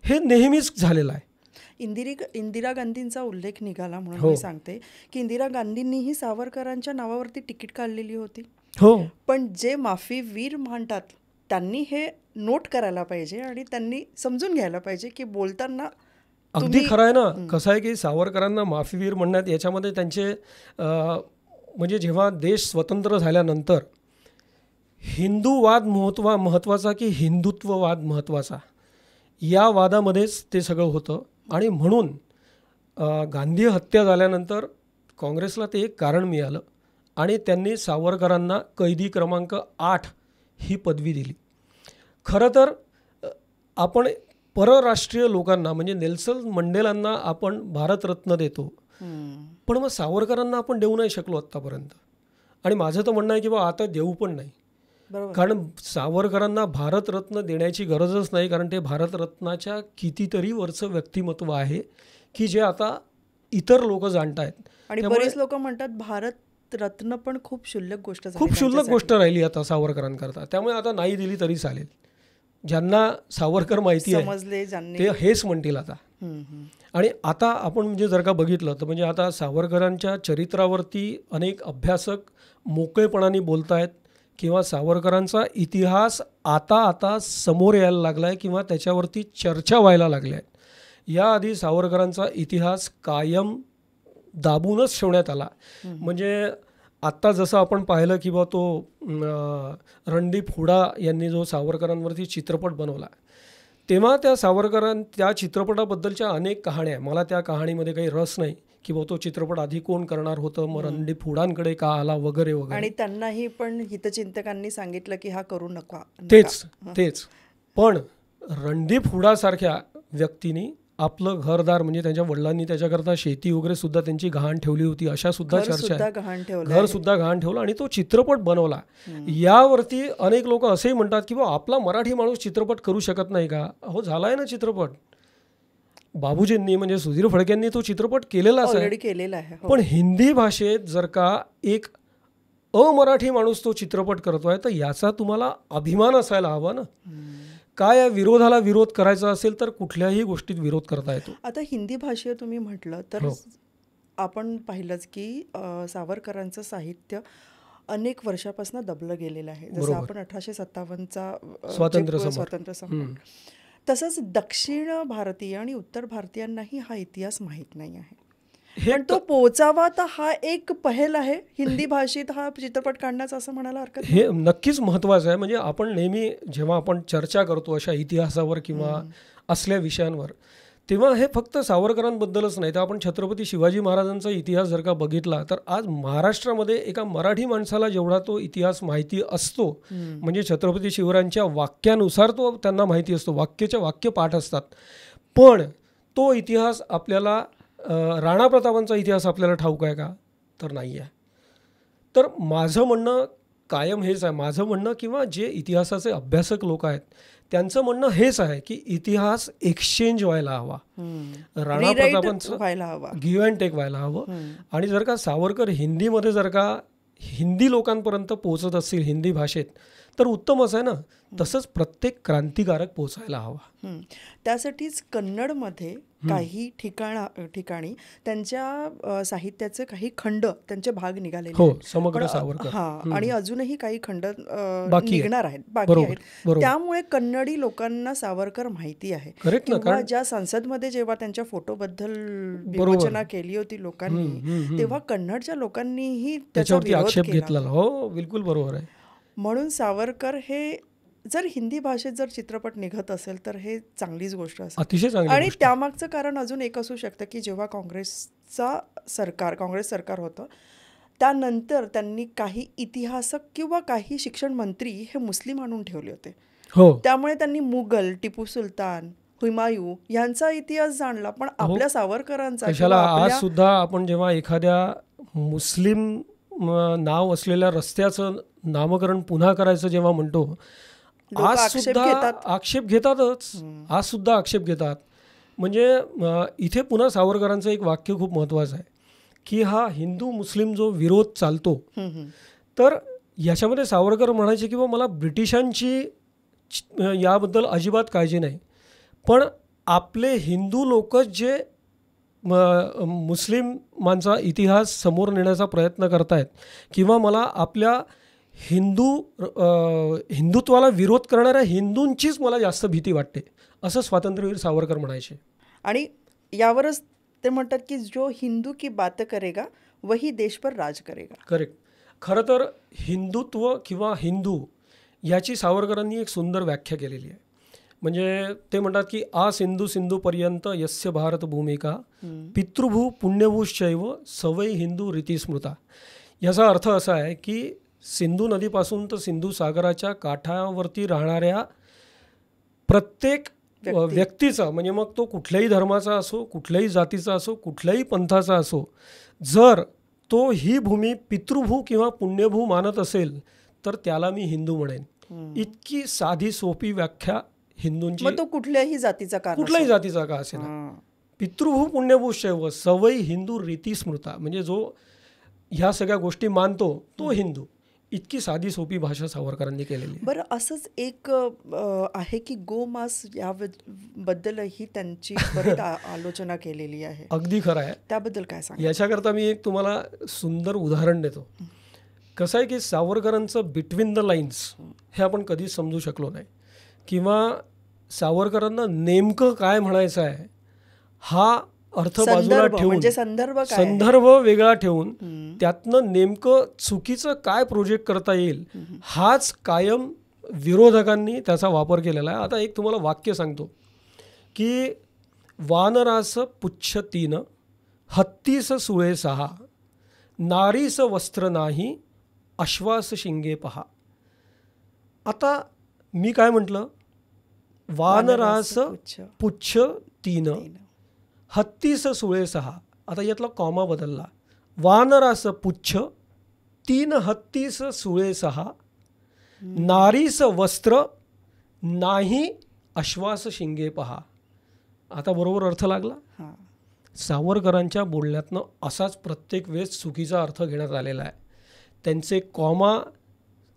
हे नेहमीच झालेलं आहे. इंदिरा गांधींचा उल्लेख निघाला म्हणून मी सांगते की इंदिरा गांधींनीही सावरकरांच्या नावावरती तिकीट काढलेली होती. हो, पण जे माफीवीर म्हणतात त्यांनी हे नोट करायला पाहिजे आणि त्यांनी समजून घ्यायला पाहिजे की बोलताना अगदी खरं आहे ना. कसं आहे की सावरकरांना माफीवीर म्हणण्यात याच्यामध्ये त्यांचे म्हणजे जेव्हा देश स्वतंत्र झाल्यानंतर हिंदूवाद महत्त्वाचा की हिंदुत्ववाद महत्त्वाचा, या वादामध्येच ते सगळं होतं. आणि म्हणून गांधी हत्या झाल्यानंतर काँग्रेसला ते एक कारण मिळालं आणि त्यांनी सावरकरांना कैदी क्रमांक 8 ही पदवी दिली. खरं तर आपण परराष्ट्रीय लोकांना म्हणजे नेल्सन मंडेलांना आपण भारतरत्न देतो, पण मग सावरकरांना आपण देऊ नाही शकलो आत्तापर्यंत. आणि माझं तर म्हणणं आहे की बा आता देऊ पण नाही. बरोबर. कारण सावरकरांना भारतरत्न देण्याची गरजच नाही, कारण ते भारतरत्नाच्या कितीतरी वरचं व्यक्तिमत्व आहे की जे आता इतर लोक जाणत आहेत. आणि बरेच लोक म्हणतात भारत रत्न पण खूप क्षुल्लक गोष्ट झाली, खूप क्षुल्लक गोष्ट राहिली आता सावरकरांकरता. त्यामुळे आता नाही दिली तरी चालेल. ज्यांना सावरकर माहिती आहे समजले ज्यांनी ते हेच म्हणतील आता. आणि आता आपण म्हणजे जर का बघितलं तर म्हणजे आता सावरकरांच्या चरित्रावरती अनेक अभ्यासक मोकळेपणाने बोलत आहेत किंवा सावरकरांचा इतिहास आता समोर यायला लागला आहे किंवा त्याच्यावरती चर्चा व्हायला लागल्या आहेत. याआधी सावरकरांचा इतिहास कायम दाबूनच ठेवण्यात आला. म्हणजे आत्ता जसं आपण पाहिलं की बा तो रणदीप हुडा यांनी जो सावरकरांवरती चित्रपट बनवला, तेव्हा त्या चित्रपटाबद्दलच्या अनेक कहाण्या, मला त्या कहाणीमध्ये काही रस नाही की बा तो चित्रपट आधी कोण करणार होतं, मग रणदीप हुडांकडे का आला वगैरे वगैरे. आणि त्यांनाही पण हितचिंतकांनी सांगितलं की हा करू नका. तेच पण रणदीप हुडासारख्या व्यक्तींनी आपलं घरदार म्हणजे त्यांच्या वडिलांनी त्याच्याकरता शेती वगैरे सुद्धा त्यांची गहाण ठेवली होती, अशा सुद्धा चर्चा आहे. घर सुद्धा गहाण ठेवलं आणि तो चित्रपट बनवला. यावरती अनेक लोक असेही म्हणतात की बा आपला मराठी माणूस चित्रपट करू शकत नाही का? अहो झालाय ना चित्रपट. बाबूजींनी म्हणजे सुधीर फडकेंनी तो चित्रपट केलेलाच आहे. पण हिंदी भाषेत जर का एक अमराठी माणूस तो चित्रपट करतोय तर याचा तुम्हाला अभिमान असायला हवा ना. काय या विरोधाला विरोध करायचा असेल तर कुठल्याही गोष्टीत विरोध करता येतो. आता हिंदी भाषेत तुम्ही म्हटलं तर आपण पाहिलंच की सावरकरांचं साहित्य अनेक वर्षापासून दबलं गेलेलं आहे. जसं आपण 1857चा स्वातंत्र्य संग्राम, तसंच दक्षिण भारतीय आणि उत्तर भारतीयांनाही हा इतिहास माहीत नाही आहे. पण तो पोचावा तर हा एक पहल आहे हिंदी भाषेत हा चित्रपट काढण्याचा, असं म्हणायला हरकत नाही. हे नक्कीच महत्त्वाचं आहे. म्हणजे आपण नेहमी जेव्हा आपण चर्चा करतो अशा इतिहासावर किंवा असल्या विषयांवर, तेव्हा हे फक्त सावरकरांबद्दलच नाही तर आपण छत्रपती शिवाजी महाराजांचा इतिहास जर का बघितला तर आज महाराष्ट्रामध्ये एका मराठी माणसाला जेवढा तो इतिहास माहिती असतो, म्हणजे छत्रपती शिवरायांच्या वाक्यानुसार तो त्यांना माहिती असतो, वाक्याच्या वाक्य पाठ असतात, पण तो इतिहास आपल्याला राणा प्रतापांचा इतिहास आपल्याला ठाऊक आहे का? तर नाही आहे. तर माझं म्हणणं कायम हेच आहे, माझं म्हणणं किंवा जे इतिहासाचे अभ्यासक लोक आहेत त्यांचं म्हणणं हेच आहे की इतिहास एक्सचेंज व्हायला हवा, राणा प्रतापांचं गिव्ह अँड टेक व्हायला हवं. आणि जर का सावरकर हिंदीमध्ये जर का हिंदी लोकांपर्यंत पोहोचत असतील हिंदी भाषेत तर उत्तमच आहे ना. तसंच प्रत्येक क्रांतिकारक पोचायला हवा. त्यासाठीच कन्नडमध्ये काही ठिकाणी त्यांच्या साहित्याचे काही खंड, त्यांचे भाग निघालेले समग्र सावरकर, आणि अजूनही काही खंड निघणार आहेत, बाकी आहेत. त्यामुळे कन्नडी लोकांना सावरकर माहिती आहे. किंवा ज्या संसदमध्ये जेव्हा त्यांच्या फोटोबद्दल विवेचना केली होती लोकांनी, तेव्हा कन्नडच्या लोकांनीही त्याच्यावरती आक्षेप घेतला. हो, बिलकुल बरोबर आहे. म्हणून सावरकर हे जर हिंदी भाषेत जर चित्रपट निघत असेल तर हे चांगलीच गोष्ट असेल, अतिशय चांगली. आणि त्यामागचं कारण अजून एक असू शकतं की जेव्हा काँग्रेस सरकार होतं त्यानंतर त्यांनी काही इतिहासक किंवा काही शिक्षण मंत्री हे मुस्लिम आणून ठेवले होते. त्यामुळे त्यांनी मुघल, टिपू सुलतान, हुमायूं यांचा इतिहास जाणला, पण आपल्या सावरकरांचा आज सुद्धा आपण जेव्हा एखाद्या मुस्लिम नाव असलेल्या रस्त्याचं नामकरण पुन्हा करायचं जेव्हा म्हणतो, आज सुद्धा आक्षेप घेतातच, आज सुद्धा आक्षेप घेतात. म्हणजे इथे पुन्हा सावरकरांचं एक वाक्य खूप महत्त्वाचं आहे की हा हिंदू मुस्लिम जो विरोध चालतो, तर याच्यामध्ये सावरकर म्हणायचे की मला ब्रिटिशांची याबद्दल अजिबात काळजी नाही, पण आपले हिंदू लोकच जे मुस्लिमांचा इतिहास समोर नेण्याचा प्रयत्न करतायत किंवा मला आपल्या हिंदुत्वाला विरोध करणाऱ्या हिंदूंचीच मला जास्त भीती वाटते, असं स्वातंत्र्यवीर सावरकर म्हणायचे. आणि यावरच ते म्हणतात की जो हिंदू की बात करेगा वही देश पर राज करेगा. करेक्ट. खरं तर हिंदुत्व किंवा हिंदू याची सावरकरांनी एक सुंदर व्याख्या केलेली आहे. म्हणजे ते म्हणतात की आ सिंधू सिंधूपर्यंत यस्य भारत भूमिका पितृभू पुण्यभूश्चैव सवय हिंदू रीतिस्मृता. याचा अर्थ असा आहे की सिंधू नदीपासून तर सिंधू सागराच्या काठावरती राहणाऱ्या प्रत्येक व्यक्तीचा, म्हणजे मग तो कुठल्याही धर्माचा असो, कुठल्याही जातीचा असो, कुठल्याही पंथाचा असो, जर तो ही भूमी पितृभू किंवा पुण्यभू मानत असेल तर त्याला मी हिंदू म्हणेन. इतकी साधी सोपी व्याख्या हिंदूंची, मग तो कुठल्याही जातीचा का कुठल्याही जातीचा का असेना. पितृभू पुण्यभू शैव सवयी हिंदू रीती स्मृता, म्हणजे जो ह्या सगळ्या गोष्टी मानतो तो हिंदू. इतकी साधी सोपी भाषा सावरकरांनी केलेली आहे. बरं, असंच एक आहे की गोमांस याबद्दलही त्यांची बरीच आलोचना केलेली आहे. अगदी खरं आहे. त्याबद्दल काय सांगा? याच्याकरता मी एक तुम्हाला सुंदर उदाहरण देतो. कसं आहे की सावरकरांचं बिटवीन द लाईन्स हे आपण कधीच समजू शकलो नाही, किंवा सावरकरांना नेमकं काय म्हणायचं आहे हा अर्थ बाजूला ठेवून, म्हणजे संदर्भ वेगळा ठेवून त्यातनं नेमकं चुकीचं काय प्रोजेक्ट करता येईल हाच कायम विरोधकांनी त्याचा वापर केलेला आहे. आता एक तुम्हाला वाक्य सांगतो की वानरास पुच्छ 3 हत्तीस सुळे 6 नारीस वस्त्र नाही अश्वास शिंगे पहा. आता मी काय म्हटलं? वानरास पुच्छ 3 हत्तीस सुळे 6. आता यातला कॉमा बदलला. वानरास पुच्छ 3 हत्तीस सुळे 6 नारीस वस्त्र नाही अश्वास शिंगे पहा. आता बरोबर अर्थ लागला? सावरकरांच्या बोलण्यातनं असाच प्रत्येक वेळेस चुकीचा अर्थ घेण्यात आलेला आहे. त्यांचे कॉमा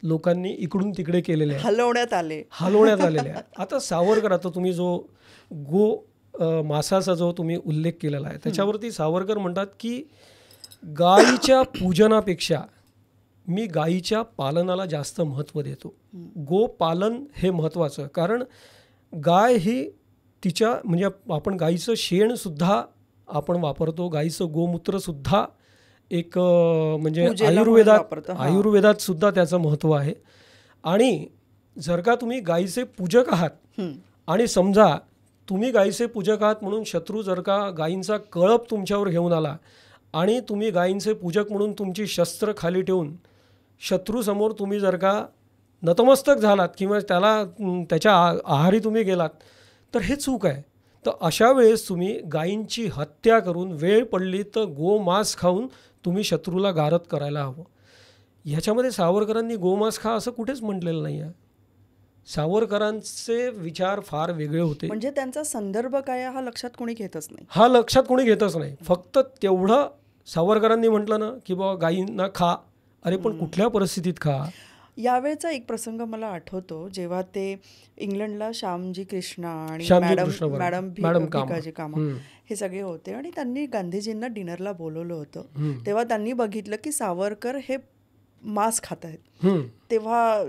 लोकांनी इकडून तिकडे केलेले आहे, हलवण्यात आलेले आहे. आता सावरकर, आता तुम्ही जो मासाचा जो तुम्ही उल्लेख केलेला आहे त्याच्यावरती सावरकर म्हणतात की गायीच्या पूजनापेक्षा मी गायीच्या पालनाला जास्त महत्त्व देतो. गोपालन हे महत्त्वाचं, कारण गाय ही तिच्या, म्हणजे आपण गायीचं शेणसुद्धा आपण वापरतो, गायीचं गोमूत्रसुद्धा एक म्हणजे आयुर्वेदात सुद्धा त्याचं महत्त्व आहे. आणि जर का तुम्ही गायीचे पूजक आहात आणि समजा तुम्ही गायीचे पूजक आहात म्हणून शत्रू जर का गायींचा कळप तुमच्यावर घेऊन आला आणि तुम्ही गायींचे पूजक म्हणून तुमची शस्त्र खाली ठेवून शत्रूसमोर तुम्ही जर का नतमस्तक झालात किंवा त्याच्या आहारी तुम्ही गेलात तर हे चूक आहे. तर अशा वेळेस तुम्ही गायींची हत्या करून वेळ पडली तर गोमांस खाऊन तुम्ही शत्रूला गारद करायला हवं. ह्याच्यामध्ये सावरकरांनी गोमांस खा असं कुठेच म्हटलेलं नाही आहे. सावरकरांचे विचार फार वेगळे होते. म्हणजे त्यांचा संदर्भ काय हा लक्षात कोणी घेतच नाही. फक्त तेवढं सावरकरांनी म्हटलं ना की बाबा गायींना खा. अरे पण कुठल्या परिस्थितीत खा? यावेळेचा एक प्रसंग मला आठवतो, जेव्हा ते इंग्लंडला श्यामजी कृष्णा आणि मॅडम भिकाजी कामा हे सगळे होते आणि त्यांनी गांधीजींना डिनरला बोलवलं होतं. तेव्हा त्यांनी बघितलं की सावरकर हे मांस खात आहेत. तेव्हा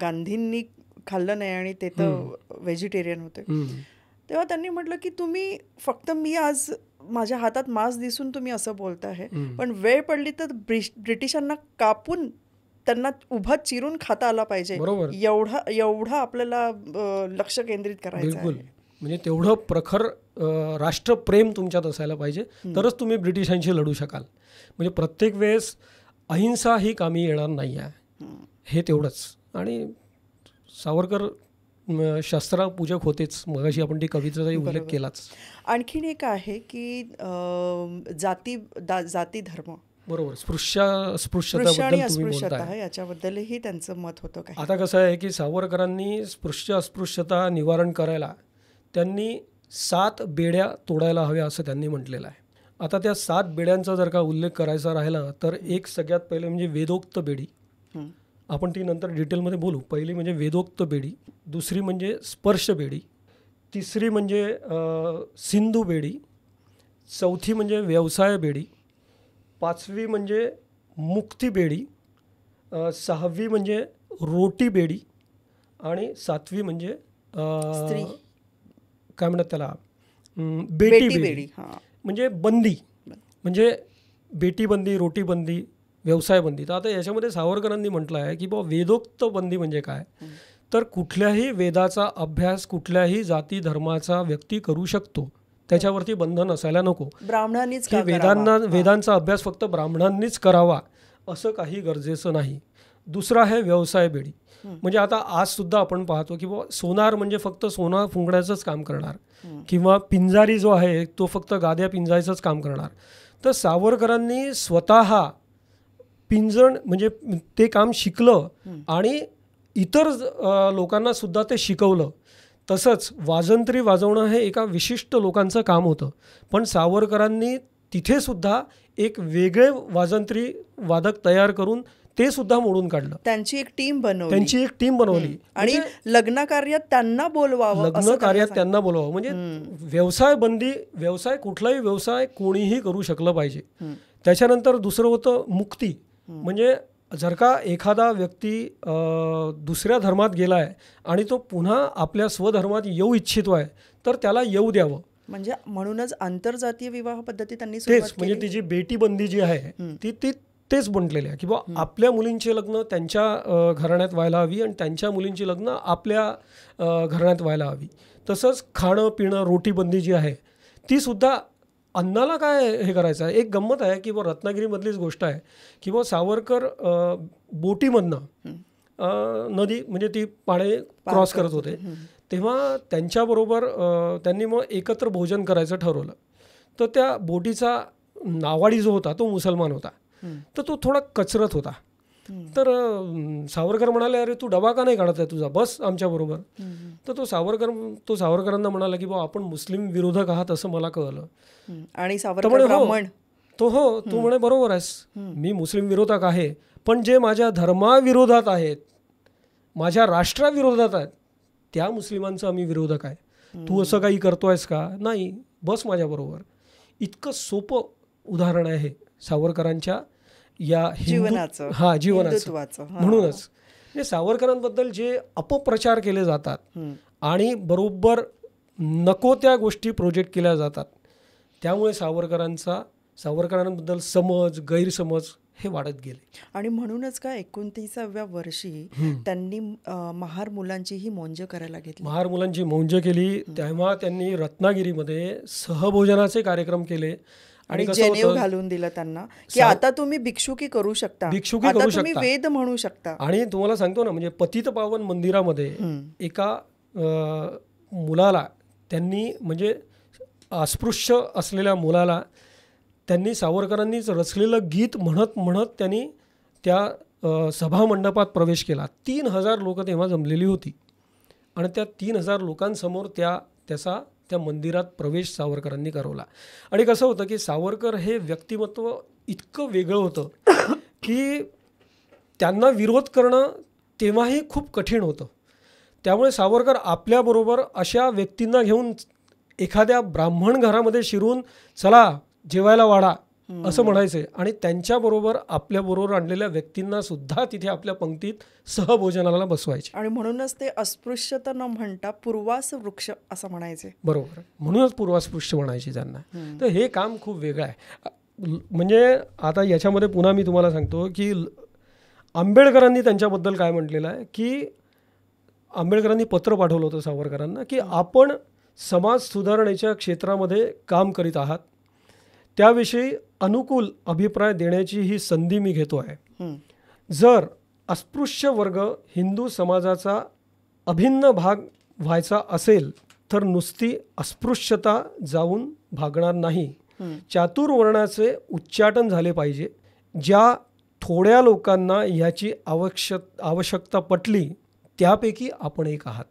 गांधींनी खाल्लं नाही आणि ते तर व्हेजिटेरियन होते. तेव्हा त्यांनी म्हटलं की तुम्ही फक्त मी आज माझ्या हातात मांस दिसून तुम्ही असं बोलताय, पण वेळ पडली तर ब्रिटिशांना कापून त्यांना उभा चिरून खाता आला पाहिजे. एवढा आपल्याला लक्ष केंद्रित करायचं आहे. म्हणजे तेवढं प्रखर राष्ट्रप्रेम तुमच्यात असायला पाहिजे, तरच तुम्ही ब्रिटिशांशी लढू शकाल. म्हणजे प्रत्येक वेळेस अहिंसा ही कामी येणार नाही आहे, हे तेवढंच. आणि सावरकर शस्त्रपूजक होतेच. मगाशी आपण ती कवितेचाही उल्लेख केलाच. आणखीन एक आहे की जाती धर्म, बरोबर, स्पृश्यता याच्याबद्दलही त्यांचं मत होतं काय? आता कसं आहे की सावरकरांनी अस्पृश्यता निवारण करायला त्यांनी 7 बेड्या तोडायला हव्या असं त्यांनी म्हटलेलं आहे. आता त्या 7 बेड्यांचा जर का उल्लेख करायचा राहिला तर एक सगळ्यात पहिले म्हणजे वेदोक्त बेडी. आपण ती नंतर डिटेलमध्ये बोलू. पहिली म्हणजे वेदोक्त बेडी, दुसरी म्हणजे स्पर्श बेडी, तिसरी म्हणजे सिंधू बेडी, चौथी म्हणजे व्यवसाय बेडी, 5वी म्हणजे मुक्ती बेडी, 6वी म्हणजे रोटी बेडी आणि 7वी म्हणजे काय म्हणतात त्याला, बेटी बेडी. म्हणजे बंदी, म्हणजे बेटी बंदी, रोटी बंदी, व्यवसाय बंदी. तर आता याच्यामध्ये सावरकरांनी म्हटलं आहे की बाबा वेदोक्त बंदी म्हणजे काय, तर कुठल्याही वेदाचा अभ्यास कुठल्याही जाती धर्माचा व्यक्ती करू शकतो, त्याच्यावरती बंधन असायला नको. ब्राह्मणांनीच की वेदांचा अभ्यास फक्त ब्राह्मणांनीच करावा असं काही गरजेचं नाही. दुसरा आहे व्यवसाय बेडी. म्हणजे आता आज सुद्धा आपण पाहतो की बाबा सोनार म्हणजे फक्त सोना फुंकण्याचंच काम करणार, किंवा पिंजारी जो आहे तो फक्त गाद्या पिंजायचंच काम करणार. तर सावरकरांनी स्वतः पिंजण म्हणजे ते काम शिकलं आणि इतर लोकांना सुद्धा ते शिकवलं. तसंच वाजंत्री वाजवणं हे एका विशिष्ट लोकांचं काम होतं, पण सावरकरांनी तिथे सुद्धा एक वेगळे वाजंत्री वादक तयार करून ते सुद्धा मोडून काढलं. त्यांची एक टीम बनवली आणि लग्न कार्यात त्यांना बोलवावं, म्हणजे व्यवसाय कुठलाही व्यवसाय कोणीही करू शकलं पाहिजे. त्याच्यानंतर दुसरं होतं मुक्ती. म्हणजे जर का एखादा व्यक्ती दुसऱ्या धर्मात गेलाय आणि तो पुन्हा आपल्या स्वधर्मात येऊ इच्छितो आहे तर त्याला येऊ द्यावं. म्हणजे म्हणूनच आंतरजातीय विवाह पद्धती त्यांनी तेच म्हणजे तिची बेटी बंदी जी आहे ती तेच म्हटलेली आहे की बा आपल्या मुलींचे लग्न त्यांच्या घराण्यात व्हायला हवी आणि त्यांच्या मुलींची लग्न आपल्या घराण्यात व्हायला हवी. तसंच खाणं पिणं रोटीबंदी जी आहे ती सुद्धा अन्नाला काय हे करायचं आहे. एक गंमत आहे की बा रत्नागिरीमधलीच गोष्ट आहे की बा सावरकर बोटीमधनं नदी म्हणजे ती पाणी क्रॉस करत होते तेव्हा त्यांच्याबरोबर त्यांनी मग एकत्र भोजन करायचं ठरवलं. तर त्या बोटीचा नावाडी जो होता तो मुसलमान होता, तर तो थोडा कचरत होता. तर सावरकर म्हणाले, अरे तू डबा का नाही काढत आहे तुझा, बस आमच्याबरोबर. तर तो सावरकरांना म्हणाला की बा आपण मुस्लिम विरोधक आहात असं मला कळलं. आणि सावरकर तू म्हणे बरोबर आहेस, मी मुस्लिम विरोधक आहे, पण जे माझ्या धर्माविरोधात आहेत, माझ्या राष्ट्राविरोधात आहेत, त्या मुस्लिमांचं आम्ही विरोधक आहे. तू असं काही करतोयस का? नाही, बस माझ्याबरोबर. इतकं सोपं उदाहरण आहे सावरकरांच्या या जीवनाचं. म्हणूनच म्हणजे सावरकरांबद्दल जे अपप्रचार केले जातात आणि बरोबर नको त्या गोष्टी प्रोजेक्ट केल्या जातात, त्यामुळे सावरकरांबद्दल समज गैरसमज हे वाढत गेले. आणि म्हणूनच का 29व्या वर्षी त्यांनी महार मुलांचीही मौंज करायला घेतली. महार मुलांची मौंज केली. तेव्हा त्यांनी रत्नागिरीमध्ये सहभोजनाचे कार्यक्रम केले आणि जेनेव घालून दिलं त्यांना की आता तुम्ही भिक्षुकी करू शकता, तुम्ही वेद म्हणू शकता. आणि तुम्हाला सांगतो ना, म्हणजे पतित पावन मंदिरामध्ये एका मुलाला त्यांनी म्हणजे अस्पृश्य असलेल्या मुलाला त्यांनी सावरकरांनीच रचलेलं गीत म्हणत त्यांनी त्या सभामंडपात प्रवेश केला. 3000 लोक तेव्हा जमलेली होती आणि त्या 3000 लोकांसमोर त्या मंदिरात प्रवेश सावरकरांनी करवला. आणि कसं होतं की सावरकर हे व्यक्तिमत्व इतकं वेगळं होतं की त्यांना विरोध करणं तेव्हाही खूप कठीण होतं. त्यामुळे सावरकर आपल्याबरोबर अशा व्यक्तींना घेऊन एखाद्या ब्राह्मण घरामध्ये शिरून चला जेवायला वाढा असं म्हणायचे आणि त्यांच्याबरोबर आपल्याबरोबर आणलेल्या व्यक्तींना सुद्धा तिथे आपल्या पंक्तीत सहभोजनाला बसवायचे. आणि म्हणूनच ते अस्पृश्यता न म्हणता पूर्वास वृक्ष असं म्हणायचे. बरोबर, म्हणूनच पूर्वास्पृश्य म्हणायचे त्यांना. तर हे काम खूप वेगळं आहे. म्हणजे आता याच्यामध्ये पुन्हा मी तुम्हाला सांगतो की आंबेडकरांनी त्यांच्याबद्दल काय म्हटलेलं आहे की आंबेडकरांनी पत्र पाठवलं होतं सावरकरांना की आपण समाज सुधारणेच्या क्षेत्रामध्ये काम करीत आहात, त्याविषयी अनुकूल अभिप्राय देण्याची ही संधी मी घेतो आहे. जर अस्पृश्य वर्ग हिंदू समाजाचा अभिन्न भाग व्हायचा असेल तर नुसती अस्पृश्यता जाऊन भागणार नाही. चातुर्वर्णाचे उच्चाटन झाले पाहिजे. ज्या थोड्या लोकांना ह्याची आवश्यकता पटली त्यापैकी आपण एक आहात.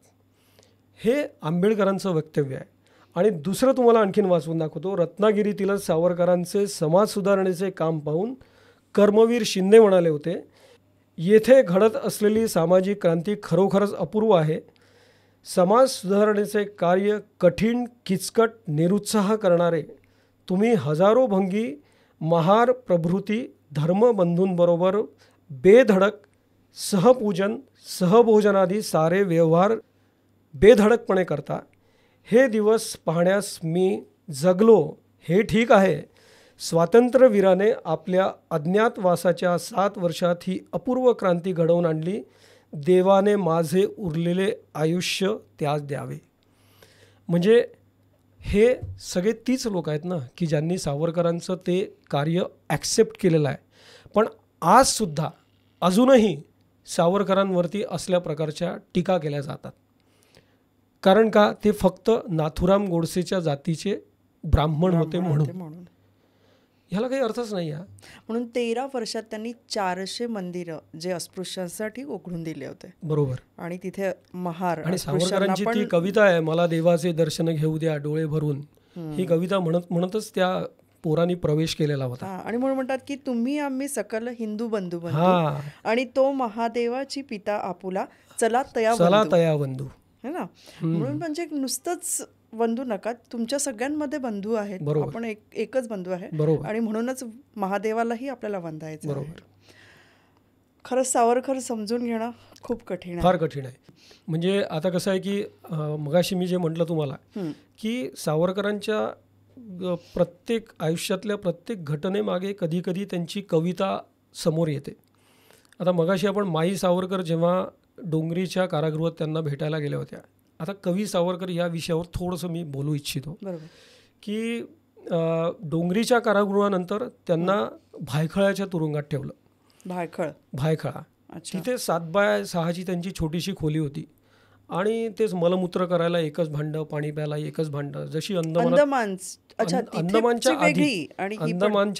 हे आंबेडकरांचं वक्तव्य आहे. आणि दुसरं तुम्हाला आणखीन वाचून दाखवतो. रत्नागिरीतील सावरकरांचे समाज सुधारणेचे काम पाहून कर्मवीर शिंदे म्हणाले होते, येथे घडत असलेली सामाजिक क्रांती खरोखरच अपूर्व आहे. समाज सुधारणेचे कार्य कठीण, किचकट, निरुत्साह करणारे तुम्ही हजारो भंगी महार प्रभृती धर्मबंधूंबरोबर बेधडक सहपूजन सहभोजनादी सारे व्यवहार बेधडकपणे करता. हे दिवस पाहण्यास मी जगलो हे ठीक आहे. स्वातंत्र्यवीराने आपल्या अज्ञातवासाच्या 7 वर्षात ही अपूर्व क्रांती घडवून आणली. देवाने माझे उरलेले आयुष्य त्यास द्यावे. म्हणजे हे सगळे तीच लोक आहेत ना की ज्यांनी सावरकरांचं ते कार्य ॲक्सेप्ट केलेलं आहे. पण आजसुद्धा अजूनही सावरकरांवरती असल्या प्रकारच्या टीका केल्या जातात. कारण का? ते फक्त नाथुराम गोडसेच्या जातीचे ब्राह्मण होते म्हणून. ह्याला काही अर्थच नाही आहे. म्हणून 13 वर्षात त्यांनी 400 मंदिरं जे अस्पृश्यांसाठी उघडून दिले होते. बरोबर. आणि तिथे महार आणि अस्पृश्यांना सावरकरांची ती कविता आहे, मला देवाचे दर्शन घेऊ द्या डोळे भरून, ही कविता म्हणतच त्या पोरांनी प्रवेश केलेला होता. आणि म्हणून म्हणतात की तुम्ही आम्ही सकल हिंदू बंधू हा. बंधू आणि तो महादेवाची पिता आपुला चला चला तया बंधू, है ना. म्हणून म्हणजे नुसतंच बंधू नका, तुमच्या सगळ्यांमध्ये बंधू आहेत. बरोबर. आपण एकच बंधू आहे. बरोबर. आणि म्हणूनच महादेवालाही आपल्याला वंदायचं आहे. बरोबर. खरंच सावरकर समजून घेणं खूप कठीण आहे. फार कठीण आहे. म्हणजे आता कसं आहे की मगाशी मी जे म्हटलं तुम्हाला की सावरकरांच्या प्रत्येक आयुष्यातल्या प्रत्येक घटनेमागे कधी कधी त्यांची कविता समोर येते. आता मगाशी आपण माई सावरकर जेव्हा डोंगरीच्या कारागृहात त्यांना भेटायला गेल्या होत्या, आता कवी सावरकर या विषयावर थोडंसं मी बोलू इच्छितो. बरोबर. की डोंगरीच्या कारागृहानंतर त्यांना भायखळ्याच्या तुरुंगात ठेवलं. भायखळा. तिथे 7x6ची त्यांची छोटीशी खोली होती आणि तेच मलमूत्र करायला एकच भांडं, पाणी प्यायला एकच भांडं. जशी अंदमानच्या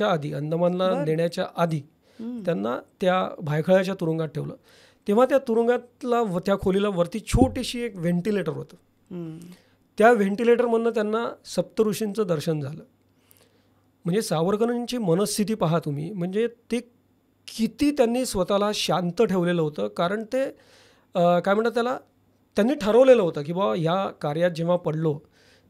आधी अंदमानला नेण्याच्या आधी त्यांना त्या भायखळ्याच्या तुरुंगात ठेवलं. तेव्हा त्या तुरुंगातला त्या खोलीला वरती छोटीशी एक व्हेंटिलेटर होतं. त्या व्हेंटिलेटरमधनं त्यांना सप्तऋषींचं दर्शन झालं. म्हणजे सावरकरांची मनस्थिती पहा तुम्ही, म्हणजे ते किती त्यांनी स्वतःला शांत ठेवलेलं होतं. कारण ते काय म्हणतात त्याला, त्यांनी ठरवलेलं होतं की बाबा ह्या कार्यात जेव्हा पडलो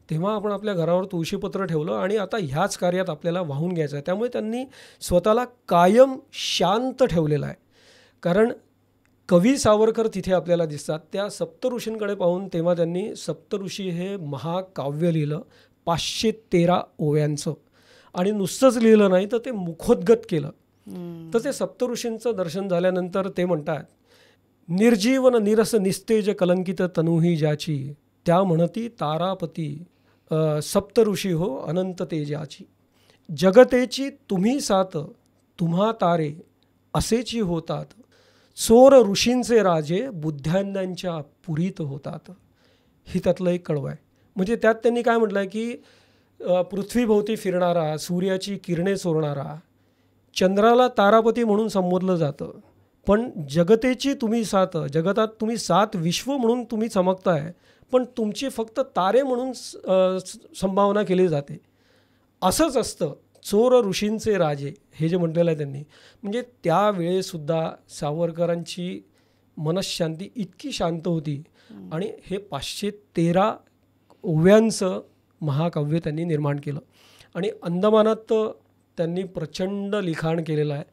तेव्हा आपण आपल्या घरावर तुळशीपत्र ठेवलं आणि आता ह्याच कार्यात आपल्याला वाहून घ्यायचं आहे. त्यामुळे त्यांनी स्वतःला कायम शांत ठेवलेलं आहे. कारण कवी सावरकर तिथे आपल्याला दिसतात त्या सप्तऋषींकडे पाहून. तेव्हा त्यांनी सप्तऋषी हे महाकाव्य लिहिलं 513 ओव्यांचं. आणि नुसतंच लिहिलं नाही तर ते मुखोद्गत केलं. तर ते सप्तऋषींचं दर्शन झाल्यानंतर ते म्हणतात, निर्जीवन निरस निस्तेज कलंकित तनुही ज्याची, त्या म्हणती तारापती सप्तऋषी हो अनंत तेजाची. जगतेची तुम्ही सात तुम्हा तारे असेची होतात, चोर ऋषींचे राजे बुद्ध्यांच्या पुरीत होतात. ही त्यातलं एक कडवं आहे. म्हणजे त्यात त्यांनी काय म्हटलं आहे की पृथ्वीभोवती फिरणारा, सूर्याची किरणे चोरणारा, चंद्राला तारापती म्हणून संबोधलं जातं. पण जगतेची तुम्ही सात, जगतात तुम्ही 7 विश्व म्हणून तुम्ही चमकताय, पण तुमची फक्त तारे म्हणून संभावना केली जाते. असंच असतं चोर ऋषींचे राजे, हे जे म्हटलेलं आहे त्यांनी. म्हणजे त्यावेळेसुद्धा सावरकरांची मनःशांती इतकी शांत होती आणि हे 513 ओव्यांचं महाकाव्य त्यांनी निर्माण केलं. आणि अंदमानात त्यांनी प्रचंड लिखाण केलेलं आहे.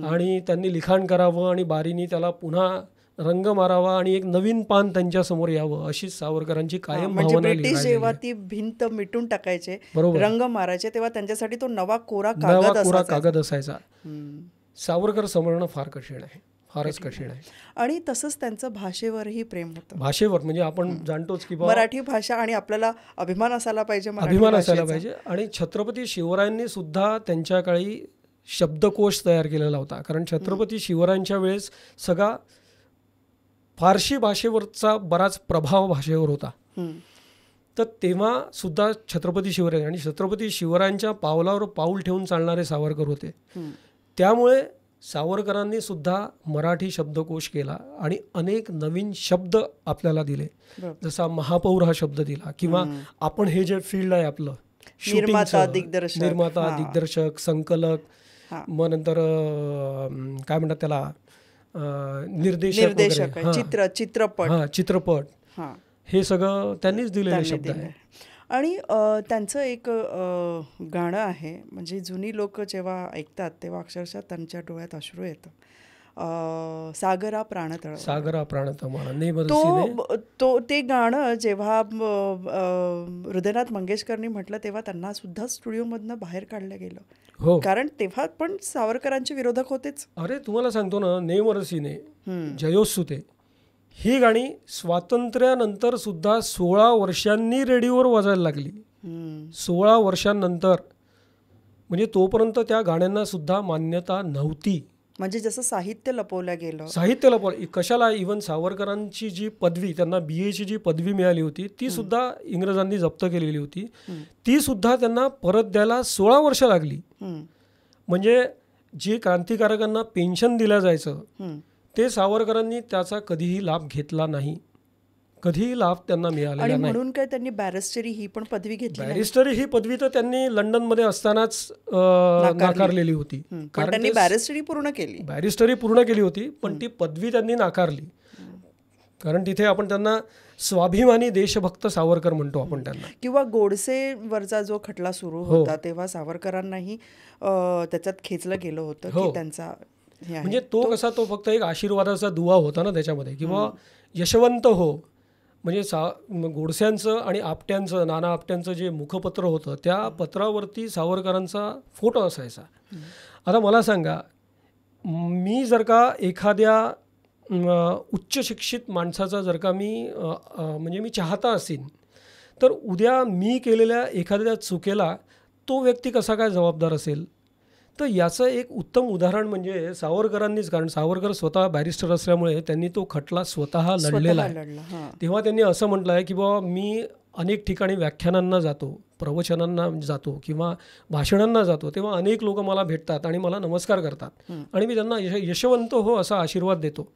आणि त्यांनी लिखाण करावं आणि बारीनी त्याला पुन्हा रंग मारावा आणि एक नवीन पान त्यांच्या समोर यावं, अशी सावरकरांची कायम भावना. ब्रिटिश जेव्हा ती भिंत मिटून टाकायचे, रंग मारायचे, तेव्हा त्यांच्यासाठी तो नवा कोरा कागद असायचा. सावरकर समजणं फार कठीण आहे, फारच कठीण आहे. आणि तसंच त्यांचं भाषेवरही प्रेम होतं. भाषेवर म्हणजे आपण जाणतोच की मराठी भाषा, आणि आपल्याला अभिमान असायला पाहिजे. आणि छत्रपती शिवरायांनी सुद्धा त्यांच्या काळी शब्दकोश तयार केलेला होता. कारण छत्रपती शिवरायांच्या वेळेस सगळा फारसी भाषेवरचा बराच प्रभाव भाषेवर होता. तर तेव्हा सुद्धा छत्रपती शिवराय आणि छत्रपती शिवरायांच्या पावलावर पाऊल ठेवून चालणारे सावरकर होते. त्यामुळे सावरकरांनी सुद्धा मराठी शब्दकोश केला आणि अनेक नवीन शब्द आपल्याला दिले. जसा महापौर हा शब्द दिला, किंवा आपण हे जे फील्ड आहे आपलं निर्माता, दिग्दर्शक, संकलक, मग नंतर काय म्हणतात त्याला निर्देशक, चित्रपट, हे सगळं त्यांनीच दिलेले शब्द आहे. आणि त्यांचं एक गाणं आहे, म्हणजे जुनी लोक जेव्हा ऐकतात तेव्हा अक्षरशः त्यांच्या डोळ्यात अश्रू येतं. सागरा प्राणतळ, ते गाणं जेव्हा हृदयनाथ मंगेशकरनी म्हटलं तेव्हा त्यांना सुद्धा स्टुडिओमधनं बाहेर काढलं गेलं. कारण तेव्हा पण सावरकरांचे विरोधक होतेच. अरे तुम्हाला सांगतो ना, नेमरसीने, जयोस्तुते, ही गाणी स्वातंत्र्यानंतर सुद्धा 16 वर्षांनी रेडिओवर वाजायला लागली. 16 वर्षांनंतर. म्हणजे तोपर्यंत त्या गाण्यांना सुद्धा मान्यता नव्हती. म्हणजे जसं साहित्य लपवलं गेलं. कशाला, इव्हन सावरकरांची जी पदवी, त्यांना BAची जी पदवी मिळाली होती ती सुद्धा इंग्रजांनी जप्त केलेली होती. ती सुद्धा त्यांना परत द्यायला 16 वर्ष लागली. म्हणजे जे क्रांतिकारकांना पेन्शन दिलं जायचं ते सावरकरांनी त्याचा कधीही लाभ घेतला नाही, कधीही लाभ त्यांना मिळालेला आणि नाही. म्हणून काय त्यांनी बॅरिस्टरी ही पण पदवी घेतली नाही? बॅरिस्टरी ही पदवी तर त्यांनी लंडनमध्ये असतानाच नाकारलेली होती. कारण त्यांनी बॅरिस्टरी पूर्ण केली. बॅरिस्टरी पूर्ण केली होती, पण ती पदवी त्यांनी नाकारली. कारण तिथे आपण त्यांना स्वाभिमानी देशभक्त सावरकर म्हणतो आपण त्यांना. किंवा गोडसेवरचा जो खटला सुरू होता तेव्हा सावरकरांनाही त्याच्यात खेचलं गेलं होतं की त्यांचा म्हणजे तो कसा तो फक्त एक आशीर्वादाचा दुवा होता ना त्याच्यामध्ये, किंवा यशवंत हो, म्हणजे गोडस्यांचं आणि आपट्यांचं, नाना आपट्यांचं जे मुखपत्र होतं त्या पत्रावरती सावरकरांचा फोटो असायचा. आता मला सांगा, मी जर का एखाद्या उच्च शिक्षित माणसाचा जर का म्हणजे मी चाहता असेन, तर उद्या मी केलेल्या एखाद्या चुकीला तो व्यक्ती कसा काय जबाबदार असेल? तर याचं एक उत्तम उदाहरण म्हणजे सावरकरांनीच. कारण सावरकर स्वतः बॅरिस्टर असल्यामुळे त्यांनी तो खटला स्वतः लढलेला आहे. तेव्हा त्यांनी असं म्हटलं आहे की बाबा मी अनेक ठिकाणी व्याख्यानांना जातो, प्रवचनांना जातो किंवा भाषणांना जातो, तेव्हा अनेक लोक मला भेटतात आणि मला नमस्कार करतात आणि मी त्यांना यशवंत हो असा आशीर्वाद देतो.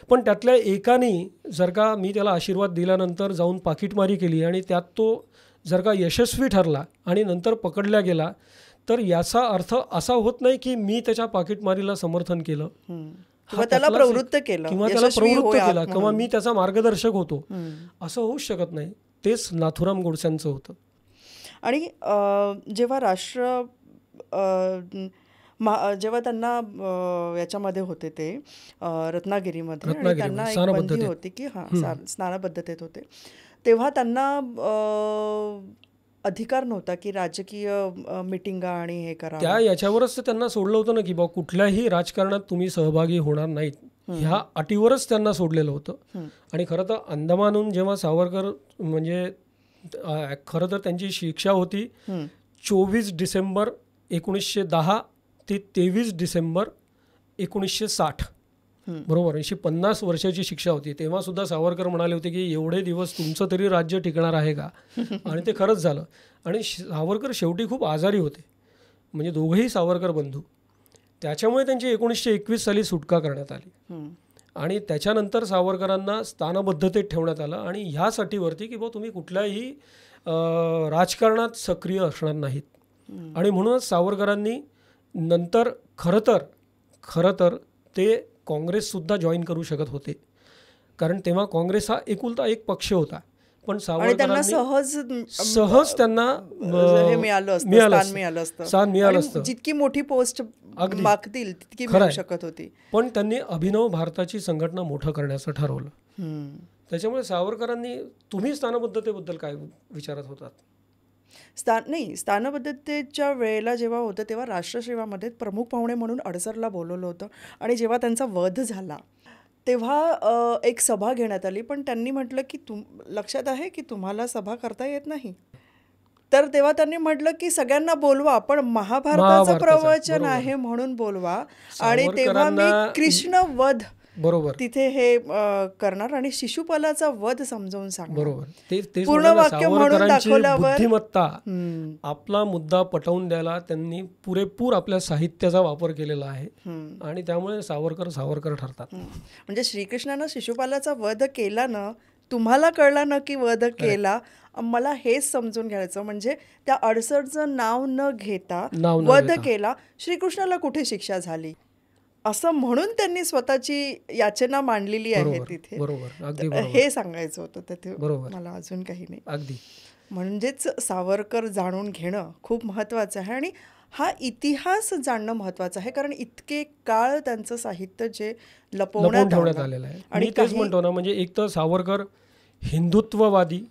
पण त्यातल्या एकाने जर का मी त्याला आशीर्वाद दिल्यानंतर जाऊन पाकिटमारी केली आणि त्यात तो जर का यशस्वी ठरला आणि नंतर पकडला गेला, तर याचा अर्थ असा होत नाही की मी त्याच्या पाकिटमारीला समर्थन केलं किंवा त्याला प्रवृत्त केलं किंवा मी त्याचा मार्गदर्शक होतो, असं होऊच शकत नाही. तेच नाथुराम गोडसेंचं होतं. आणि जेव्हा जेव्हा त्यांना याच्यामध्ये होते ते रत्नागिरीमध्ये आणि त्यांना एक बंदी होती की स्नानबद्धतेत होते, तेव्हा त्यांना अधिकार नव्हता की राजकीय मिटिंगा आणि हे करा. त्या याच्यावरच त्यांना सोडलं होतं ना की बा कुठल्याही राजकारणात तुम्ही सहभागी होणार नाहीत, ह्या अटीवरच त्यांना सोडलेलं होतं. आणि खरं तर अंदमानहून जेव्हा सावरकर म्हणजे खरं तर त्यांची शिक्षा होती 24 डिसेंबर 1910 ते 23 डिसेंबर 1960, बरोबर 50 वर्षाची शिक्षा होती. तेव्हा सुद्धा सावरकर म्हणाले होते की एवढे दिवस तुमचं तरी राज्य टिकणार आहे का? आणि ते खरंच झालं. आणि सावरकर शेवटी खूप आजारी होते, म्हणजे दोघंही सावरकर बंधू. त्याच्यामुळे त्यांची 1921 साली सुटका करण्यात आली आणि त्याच्यानंतर सावरकरांना स्थानबद्धतेत ठेवण्यात आलं. आणि ह्यासाठीवरती की बा तुम्ही कुठल्याही राजकारणात सक्रिय असणार नाहीत. आणि म्हणूनच सावरकरांनी नंतर खरं तर ते काँग्रेससुद्धा जॉईन करू शकत होते, कारण तेव्हा काँग्रेस हा एकुलता एक पक्ष होता. पण सावरकरांनी सहज त्यांना स्थान मिळालं असतं. जितकी मोठी पोस्ट मागतील तितकी मिळू शकत होती. पण त्यांनी अभिनव भारताची संघटना मोठं करण्याचं ठरवलं. त्याच्यामुळे सावरकरांनी, तुम्ही स्थानबद्धतेबद्दल काय विचारत होतात? स्थानबद्धतेच्या वेळेला जेव्हा होतं तेव्हा राष्ट्रसेवामध्ये प्रमुख पाहुणे म्हणून अडसरला बोलवलं होतं. आणि जेव्हा त्यांचा वध झाला तेव्हा एक सभा घेण्यात आली, पण त्यांनी म्हटलं की लक्षात आहे की तुम्हाला सभा करता येत नाही. तर तेव्हा त्यांनी म्हटलं की सगळ्यांना बोलवा, पण महाभारताचं प्रवचन आहे म्हणून बोलवा. आणि तेव्हा मी कृष्ण वध बरोबर तिथे हे करणार आणि शिशुपालाचा वध समजावून सांगणार. बरोबर, पूर्ण वाक्य म्हणून दाखवल्यावर बुद्धिमत्ता, आपला मुद्दा पटवून द्यायला त्यांनी पुरेपूर आपल्या साहित्याचा वापर केलेला आहे. आणि त्यामुळे सावरकर ठरतात. म्हणजे श्रीकृष्णानं शिशुपालाचा वध केला ना, तुम्हाला कळलं ना की वध केला, मला हेच समजून घ्यायचं. म्हणजे त्या अडसरचं नाव न घेता वध केला, श्रीकृष्णाला कुठे शिक्षा झाली असं म्हणून त्यांनी स्वतःची याचना मांडलेली आहे तिथे. हे सांगायचं होतं तिथे मला, अजून काही नाही. अगदी. म्हणजेच सावरकर जाणून घेणं खूप महत्त्वाचं आहे आणि हा इतिहास जाणणं महत्त्वाचं आहे, कारण इतके काळ त्यांचं साहित्य जे लपवण्यात आलेलं आहे. आणि तेच म्हणतो ना, म्हणजे एक तर सावरकर हिंदुत्ववादी,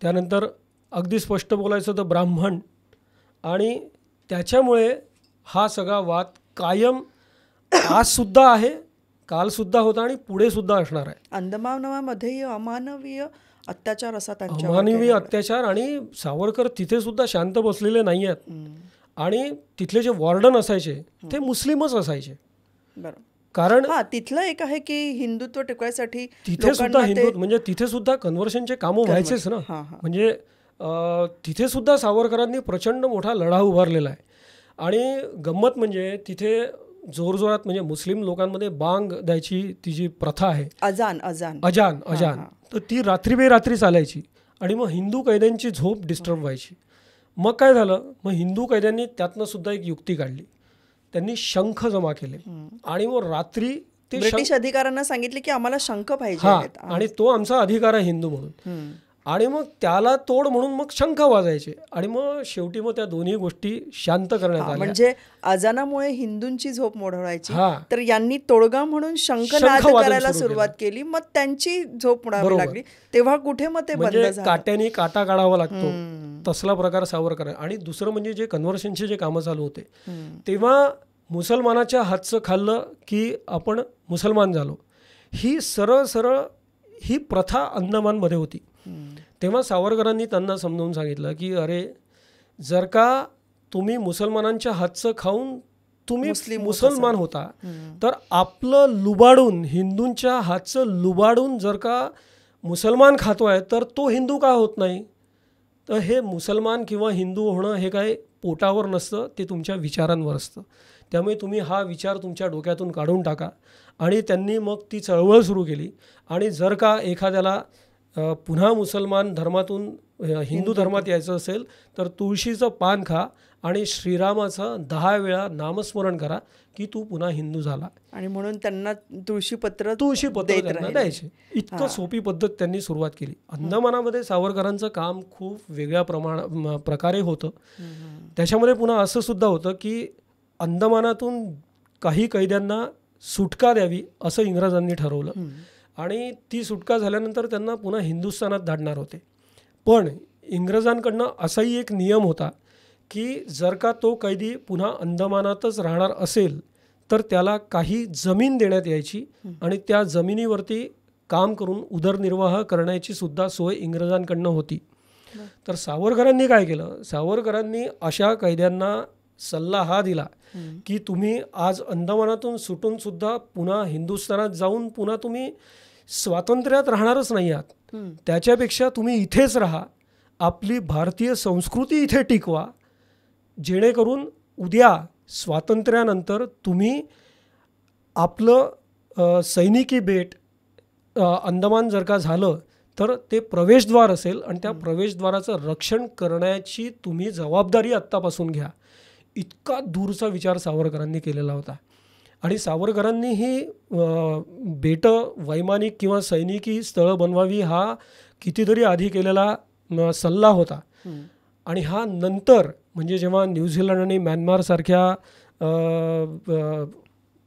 त्यानंतर अगदी स्पष्ट बोलायचं तर ब्राह्मण, आणि त्याच्यामुळे हा सगळा वाद कायम आज सुद्धा आहे, काल सुद्धा होता आणि पुढे सुद्धा असणार आहे. अंदमानामध्येही अमानवीय अत्याचार असा अमानवीय अत्याचार, आणि सावरकर तिथे सुद्धा शांत बसलेले नाही आहेत. आणि तिथले जे वॉर्डन असायचे ते मुस्लिमच असायचे. कारण तिथलं एक आहे की हिंदुत्व टिकवायसाठी तिथे सुद्धा म्हणजे तिथे सुद्धा कन्व्हर्शनचे कामं व्हायचेच ना. म्हणजे तिथे सुद्धा सावरकरांनी प्रचंड मोठा लढा उभारलेला आहे. आणि गंमत म्हणजे तिथे जोरजोरात म्हणजे मुस्लिम लोकांमध्ये बांग द्यायची ती जी प्रथा आहे, अजान अजान, तर ती रात्री बेरात्री चालायची आणि मग हिंदू कैद्यांची झोप डिस्टर्ब व्हायची. मग काय झालं, मग हिंदू कैद्यांनी त्यातनं सुद्धा एक युक्ती काढली. त्यांनी शंख जमा केले आणि मग रात्री ते ब्रिटिश अधिकाऱ्यांना सांगितले की आम्हाला शंख पाहिजे हा, आहेत. आणि तो आमचा अधिकार आहे हिंदू म्हणून. आणि मग त्याला तोड म्हणून मग शंख वाजायचे आणि मग शेवटी मग त्या दोन्ही गोष्टी शांत करण्यात आल्या. म्हणजे अजानामुळे हिंदूंची झोप मोडवायची, हा. तर यांनी तोडगा म्हणून शंखनाद करायला सुरुवात केली, मग त्यांची झोप मोडावी लागली. तेव्हा कुठे मग ते बंद म्हणजे झालं. काट्याने काटा काढावा लागतो तसला प्रकार सावरकर. आणि दुसरं म्हणजे जे कन्व्हर्शनचे जे कामं चालू होते तेव्हा मुसलमानाच्या हातचं खाल्लं की आपण मुसलमान झालो, ही सरळ सरळ ही प्रथा अंदमानमध्ये होती. तेव्हा सावरकरांनी त्यांना समजावून सांगितलं की अरे, जर का तुम्ही मुसलमानांच्या हातचं खाऊन तुम्ही मुसलमान होता, तर आपलं लुबाडून, हिंदूंच्या हातचं लुबाडून जर का मुसलमान खातोय तर तो हिंदू का होत नाही? तर हे मुसलमान किंवा हिंदू होणं हे काय पोटावर नसतं, ते तुमच्या विचारांवर असतं. त्यामुळे तुम्ही हा विचार तुमच्या डोक्यातून काढून टाका. आणि त्यांनी मग ती चळवळ सुरू केली. आणि जर का एखाद्याला पुन्हा मुसलमान धर्मातून हिंदू धर्मात यायचं असेल तर तुळशीचं पान खा आणि श्रीरामाचं 10 वेळा नामस्मरण करा की तू पुन्हा हिंदू झाला. आणि म्हणून त्यांना तुळशीपत्र त्यांना द्यायचे. इतकं सोपी पद्धत त्यांनी सुरुवात केली. अंदमानामध्ये सावरकरांचं काम खूप वेगळ्या प्रकारे होतं. त्याच्यामध्ये पुन्हा असं सुद्धा होतं की अंदमानातून काही कैद्यांना सुटका द्यावी असं इंग्रजांनी ठरवलं आणि ती सुटका झाल्यानंतर त्यांना पुन्हा हिंदुस्थानात धाडणार होते. पण इंग्रजांकडनं असाही एक नियम होता की जर का तो कैदी पुन्हा अंदमानातच राहणार असेल तर त्याला काही जमीन देण्यात यायची आणि त्या जमिनीवरती काम करून उदरनिर्वाह करण्याची सुद्धा सोय इंग्रजांकडनं होती. तर सावरकरांनी काय केलं, सावरकरांनी अशा कैद्यांना सल्ला हा दिला की तुम्ही आज अंदमानातून सुटून सुद्धा पुन्हा हिंदुस्थानात जाऊन पुन्हा तुम्ही स्वातंत्र्यात राहणारच नाही आहात. त्याच्यापेक्षा तुम्ही इथेच राहा, आपली भारतीय संस्कृती इथे टिकवा, जेणेकरून उद्या स्वातंत्र्यानंतर तुम्ही आपलं सैनिकी बेट अंदमान जर का झालं तर ते प्रवेशद्वार असेल आणि त्या प्रवेशद्वाराचं रक्षण करण्याची तुम्ही जबाबदारी आत्तापासून घ्या. इतका दूरचा विचार सावरकरांनी केलेला होता. आणि सावरकरांनी ही बेटं वैमानिक किंवा सैनिकी स्थळं बनवावी हा कितीतरी आधी केलेला सल्ला होता. आणि हा नंतर म्हणजे जेव्हा न्यूझीलंड आणि म्यानमारसारख्या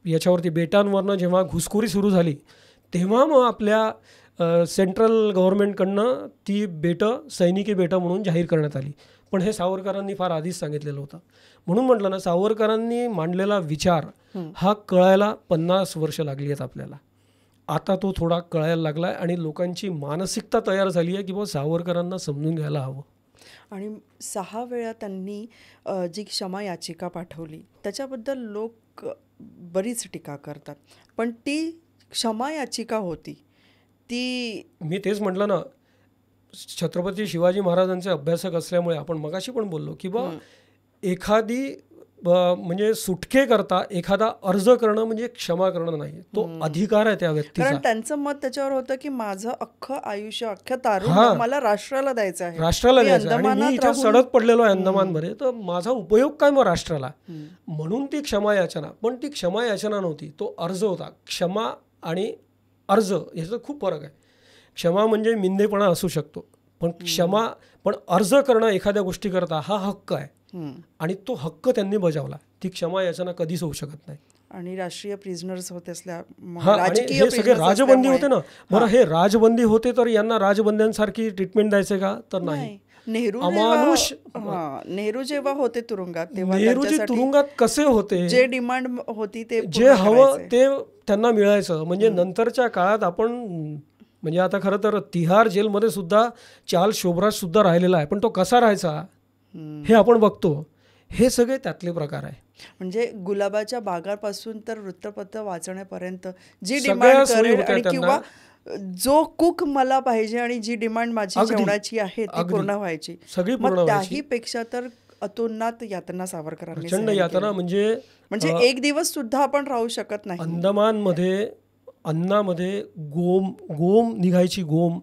याच्यावरती बेटांवरनं जेव्हा घुसखोरी सुरू झाली तेव्हा मग आपल्या सेंट्रल गव्हर्नमेंटकडनं ती बेटं सैनिकी बेटं म्हणून जाहीर करण्यात आली. पण हे सावरकरांनी फार आधीच सांगितलेलं होतं. म्हणून म्हटलं ना, सावरकरांनी मांडलेला विचार हा कळायला 50 वर्ष लागली आहेत आपल्याला. आता तो थोडा कळायला लागला आहे आणि लोकांची मानसिकता तयार झाली आहे की बाबा सावरकरांना समजून घ्यायला हवं. आणि 6 वेळा त्यांनी जी क्षमा याचिका पाठवली त्याच्याबद्दल लोक बरीच टीका करतात, पण ती क्षमा याचिका होती ती. मी तेच म्हटलं ना, छत्रपती शिवाजी महाराजांचे अभ्यासक असल्यामुळे आपण मगाशी पण बोललो की बा एखादी म्हणजे सुटके करता एखादा अर्ज करणं म्हणजे क्षमा करणं नाही, तो अधिकार आहे त्या व्यक्तीचा. कारण त्यांचं मत त्याच्यावर होतं की माझं अख्खं आयुष्य, अख्खं तारुण्य मला राष्ट्राला द्यायचं आहे, राष्ट्राला द्यायचं आणि मी इथे सडक पडलेलो आहे अंदमानमध्ये, तर माझा उपयोग काय मग राष्ट्राला. म्हणून ती क्षमा याचना. पण ती क्षमा याचना नव्हती, तो अर्ज होता. क्षमा आणि अर्ज याचा खूप फरक आहे. क्षमा म्हणजे मिंदेपणा असू शकतो, पण अर्ज करणं एखाद्या गोष्टी करता हा हक्क आहे आणि तो हक्क त्यांनी बजावला. ती क्षमा याचना कधीच होऊ शकत नाही. आणि राष्ट्रीय प्रिझनर्स होते हे सगळे राजबंदी होते ना. बरं, हे राजबंदी होते तर यांना राजबंद्यांसारखी ट्रीटमेंट द्यायचे का? तर नाही. नेहरू जेव्हा होते तुरुंगात तेव्हा नेहरूजी तुरुंगात कसे होते, जे डिमांड होती ते जे हवं ते त्यांना मिळायचं. म्हणजे नंतरच्या काळात आपण म्हणजे आता खरं तर तिहार जेलमध्ये सुद्धा चार्ल्स शोभराज सुद्धा राहिलेला आहे, पण तो कसा राहायचा हे आपण बघतो. हे सगळे त्यातले प्रकार आहे. म्हणजे गुलाबाच्या बागापासून तर वृत्तपत्र वाचण्यापर्यंत जी डिमांड करेल आणि किंवा जो कुक मला पाहिजे आणि जी डिमांड माझी जेवणाची आहे ती पूर्ण व्हायची. सगळी पूर्ण त्याही पेक्षा तर अतोनात यातना सावरकरांनी प्रचंड सहन यातना केल्या. म्हणजे म्हणजे एक दिवस सुद्धा आपण राहू शकत नाही. अंदमानमध्ये अन्नामध्ये गोम निघायची, गोम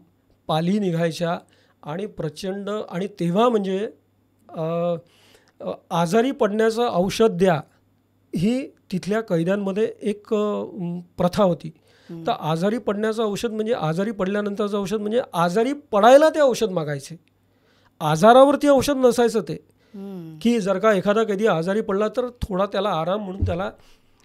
पाली निघायच्या आणि प्रचंड, आणि तेव्हा म्हणजे आजारी पडण्याचं औषध द्या ही तिथल्या कैद्यांमध्ये एक प्रथा होती. तर आजारी पडण्याचं औषध म्हणजे आजारी पडल्यानंतरचं औषध म्हणजे आजारी पडायला ते औषध मागायचे. आजारावरती औषध नसायचं ते, की जर का एखादा कधी आजारी पडला तर थोडा त्याला आराम म्हणून त्याला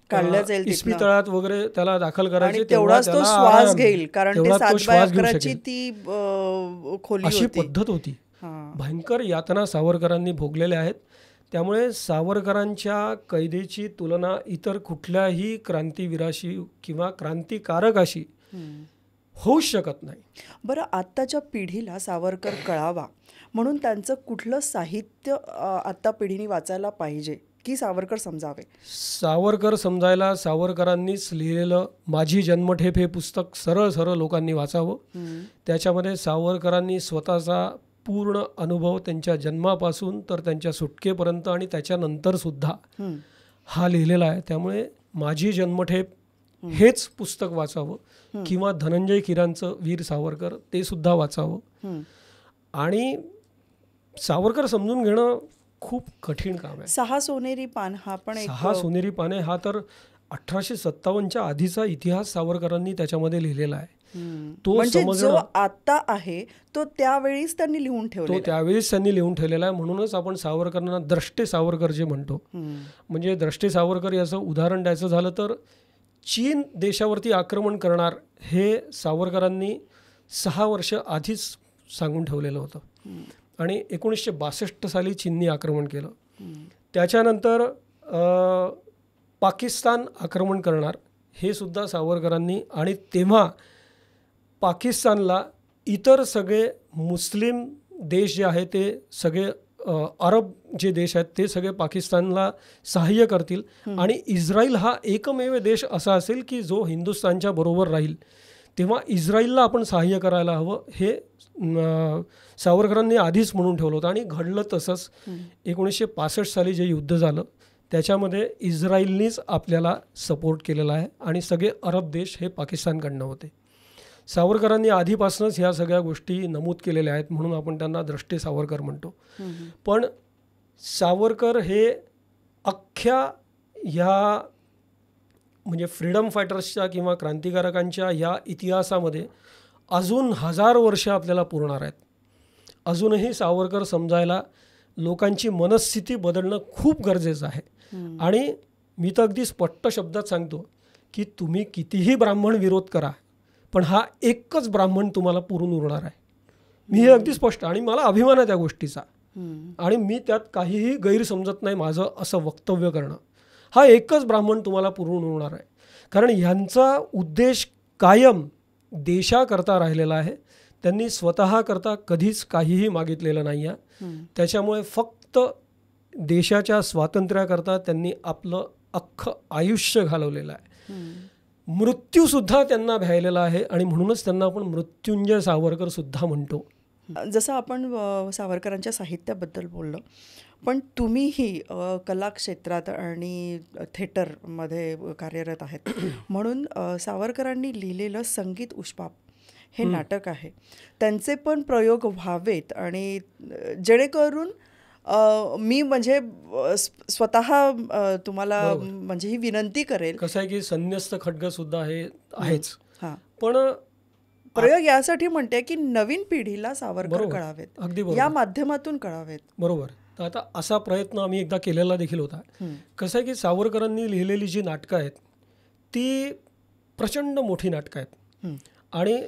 काढलं जाईल तिथनं. इस्पितळात वगैरे त्याला दाखल करायचे, आणि तेवढाच तो त्याला श्वास आराम, घेईल, कारण ते तेवढाच तो 7 श्वास बाय घेऊ 11ची शकेल. ती खोली अशी होती. पद्धत होती. हां. भयंकर यातना सावरकरांनी भोगलेल्या आहेत. त्यामुळे सावरकरांच्या कैदेची तुलना इतर कुठल्याही क्रांतीवीराशी किंवा क्रांतिकारकाशी होऊच शकत नाही. बरं, आत्ताच्या पिढीला सावरकर कळावा म्हणून त्यांचं कुठलं साहित्य आत्ता पिढीने वाचायला पाहिजे की सावरकर समजावे? सावरकर समजायला सावरकरांनीच लिहिलेलं माझी जन्मठेप हे पुस्तक सरळ सरळ लोकांनी वाचावं. त्याच्यामध्ये सावरकरांनी स्वतःचा पूर्ण अनुभव त्यांच्या जन्मापासून तर त्यांच्या सुटकेपर्यंत आणि त्याच्यानंतर सुद्धा हा लिहिलेला आहे. त्यामुळे माझी जन्मठेप हेच पुस्तक वाचावं किंवा धनंजय कीरांचं वीर सावरकर ते सुद्धा वाचावं. आणि सावरकर समजून घेणं खूप कठीण काम आहे. 6 सोनेरी पान हा पण एक 6 सोनेरी पाने हा तर 1857च्या आधीचा इतिहास सावरकरांनी त्याच्यामध्ये लिहिलेला आहे. तो म्हणजे जो समजणं, आता आहे तो त्यावेळीच त्यांनी लिहून तो ठेवला. त्यावेळेस त्यांनी लिहून ठेवलेला आहे. म्हणूनच आपण सावरकरांना द्रष्टे सावरकर जे म्हणतो. म्हणजे द्रष्टे सावरकर याचं उदाहरण द्यायचं झालं तर चीन देशावरती आक्रमण करणार हे सावरकरांनी 6 वर्ष आधीच सांगून ठेवलेलं होतं. आणि 1962 साली चीननी आक्रमण केलं. त्याच्यानंतर पाकिस्तान आक्रमण करणार हे सुद्धा सावरकरांनी, आणि तेव्हा पाकिस्तानला इतर सगळे मुस्लिम देश जे आहे ते सगळे अरब जे देश आहेत ते सगळे पाकिस्तानला सहाय्य करतील आणि इस्रायल हा एकमेव देश असा असेल की जो हिंदुस्थानच्या बरोबर राहील. तेव्हा इस्रायलला आपण सहाय्य करायला हवं हे सावरकरांनी आधीच म्हणून ठेवलं होतं. आणि घडलं तसंच. 1965 साली जे युद्ध झालं त्याच्यामध्ये इस्रायलनीच आपल्याला सपोर्ट केलेला आहे आणि सगळे अरब देश हे पाकिस्तानकडनं होते. सावरकरांनी आधीपासूनच ह्या सगळ्या गोष्टी नमूद केलेल्या आहेत म्हणून आपण त्यांना द्रष्टे सावरकर म्हणतो. पण सावरकर हे अख्ख्या ह्या म्हणजे फ्रीडम फायटर्सच्या किंवा क्रांतिकारकांच्या या इतिहासामध्ये अजून 1000 वर्ष आपल्याला पुरणार आहेत. अजूनही सावरकर समजायला लोकांची मनस्थिती बदलणं खूप गरजेचं आहे. आणि मी तर अगदी स्पष्ट शब्दात सांगतो की तुम्ही कितीही ब्राह्मण विरोध करा पण हा एकच ब्राह्मण तुम्हाला पुरून उरणार आहे. मी हे अगदी स्पष्ट, आणि मला अभिमान आहे त्या गोष्टीचा, आणि मी त्यात काहीही गैरसमजत नाही माझं असं वक्तव्य करणं. हा एकच ब्राह्मण तुम्हाला पुरून उरणार आहे. कारण ह्यांचा उद्देश कायम देशाकरता राहिलेला आहे. त्यांनी स्वतःकरता कधीच काहीही मागितलेलं नाही आहे. त्याच्यामुळे फक्त देशाच्या स्वातंत्र्याकरता त्यांनी आपलं अख्खं आयुष्य घालवलेलं आहे. मृत्यूसुद्धा त्यांना भ्यायलेला आहे आणि म्हणूनच त्यांना आपण मृत्युंजय सावरकर सुद्धा म्हणतो. जसं आपण सावरकरांच्या साहित्याबद्दल बोललो, पण तुम्हीही कला क्षेत्रात आणि थिएटरमध्ये कार्यरत आहेत. म्हणून सावरकरांनी लिहिलेलं संगीत उष्पाप हे नाटक आहे, त्यांचे पण प्रयोग व्हावेत आणि जेणेकरून मी म्हणजे स्वतः तुम्हाला म्हणजे ही विनंती करेल. कसं आहे की संन्यस्त खड्ग सुद्धा हे आहेच. पण प्रयोग यासाठी म्हणते की नवीन पिढीला सावरकर कळावेत, अगदी या माध्यमातून कळावेत. बरोबर. तर आता असा प्रयत्न आम्ही एकदा केलेला देखील होता. कसं आहे की सावरकरांनी लिहिलेली जी नाटकं आहेत ती प्रचंड मोठी नाटकं आहेत. आणि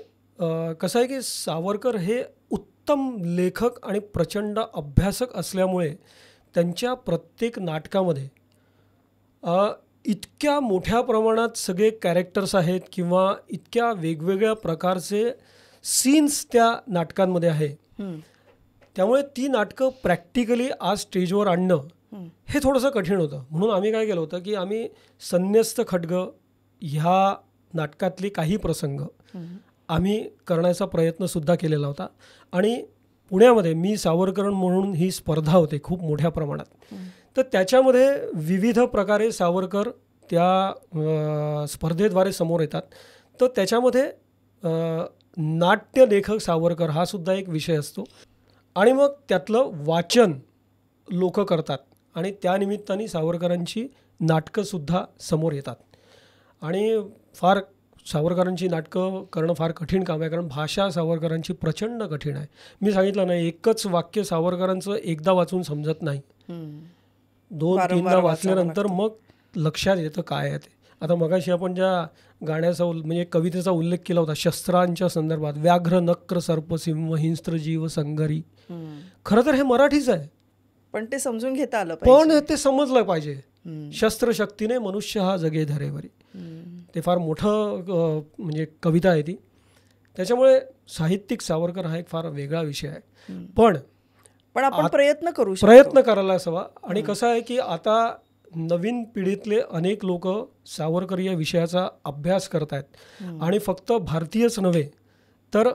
कसं आहे की सावरकर हे उत्तम लेखक आणि प्रचंड अभ्यासक असल्यामुळे त्यांच्या प्रत्येक नाटकामध्ये इतक्या मोठ्या प्रमाणात सगळे कॅरेक्टर्स आहेत किंवा इतक्या वेगवेगळ्या प्रकारचे सीन्स त्या नाटकांमध्ये आहे. त्यामुळे ती नाटकं प्रॅक्टिकली आज स्टेजवर आणणं हे थोडंसं कठीण होतं. म्हणून आम्ही काय केलं होतं की आम्ही संन्यस्त खड्ग ह्या नाटकातली काही प्रसंग आम्ही करण्याचा प्रयत्नसुद्धा केलेला होता. आणि पुण्यामध्ये मी सावरकर म्हणून ही स्पर्धा होते खूप मोठ्या प्रमाणात. तर त्याच्यामध्ये विविध प्रकारे सावरकर त्या स्पर्धेद्वारे समोर येतात. तर त्याच्यामध्ये नाट्यलेखक सावरकर हा सुद्धा एक विषय असतो आणि मग त्यातलं वाचन लोक करतात आणि त्यानिमित्ताने सावरकरांची नाटकंसुद्धा समोर येतात. आणि फार सावरकरांची नाटकं करणं फार कठीण काम आहे, कारण भाषा सावरकरांची प्रचंड कठीण आहे. मी सांगितलं नाही, एकच वाक्य सावरकरांचं एकदा वाचून समजत नाही, 2-3दा वाचल्यानंतर मग लक्षात येतं काय आहे ते. आता मगाशी आपण ज्या गाण्याचा म्हणजे कवितेचा उल्लेख केला होता शस्त्रांच्या संदर्भात, व्याघ्र नक्र सर्प सिंह हिंस्त्र जीव संघरी, खरं तर हे मराठीच आहे, पण ते समजून घेता आलं पण ते समजलं पाहिजे. शस्त्रशक्तीने मनुष्य हा जगे धरेवरी, ते फार मोठं म्हणजे कविता आहे ती. त्याच्यामुळे साहित्यिक सावरकर हा एक फार वेगळा विषय आहे. पण आपण प्रयत्न करू शकतो, प्रयत्न करायला हवा. आणि कसं आहे की आता नवीन पिढीतले अनेक लोक सावरकर या विषयाचा अभ्यास करत आहेत. आणि फक्त भारतीयच नव्हे तर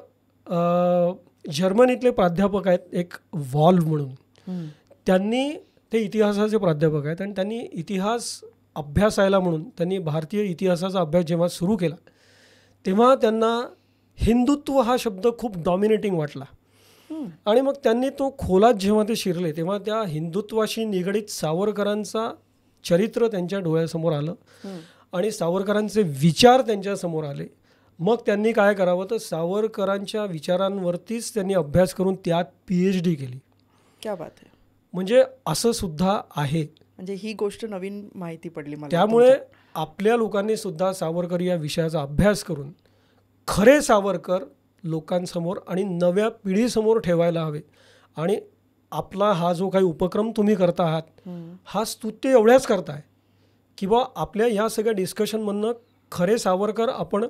जर्मनीतले प्राध्यापक आहेत एक वॉल्व म्हणून, त्यांनी ते इतिहासाचे प्राध्यापक आहेत आणि त्यांनी इतिहास अभ्यासायला म्हणून त्यांनी भारतीय इतिहासाचा अभ्यास जेव्हा सुरू केला तेव्हा त्यांना हिंदुत्व हा शब्द खूप डॉमिनेटिंग वाटला. आणि मग त्यांनी तो खोलात जेव्हा ते शिरले तेव्हा त्या हिंदुत्वाशी निगडीत सावरकरांचा चरित्र त्यांच्या डोळ्यासमोर आलं आणि सावरकरांचे विचार त्यांच्यासमोर आले. मग त्यांनी काय करावं तर सावरकरांच्या विचारांवरतीच त्यांनी अभ्यास करून त्यात PhD केली. क्या बात आहे. म्हणजे असं सुद्धा आहे. म्हणजे ही गोष्ट नवीन माहिती पडली मला. त्यामुळे आपल्या लोकांनी सुद्धा सावरकर या विषयाचा अभ्यास करून खरे सावरकर लोकांसमोर आणि नव्या पिढीसमोर ठेवायला हवे. आणि आपला हा जो काही उपक्रम तुम्ही करता आहात हा स्तुत्य एवढ्याच करताय की बा आपल्या ह्या सगळ्या डिस्कशनमधनं खरे सावरकर आपण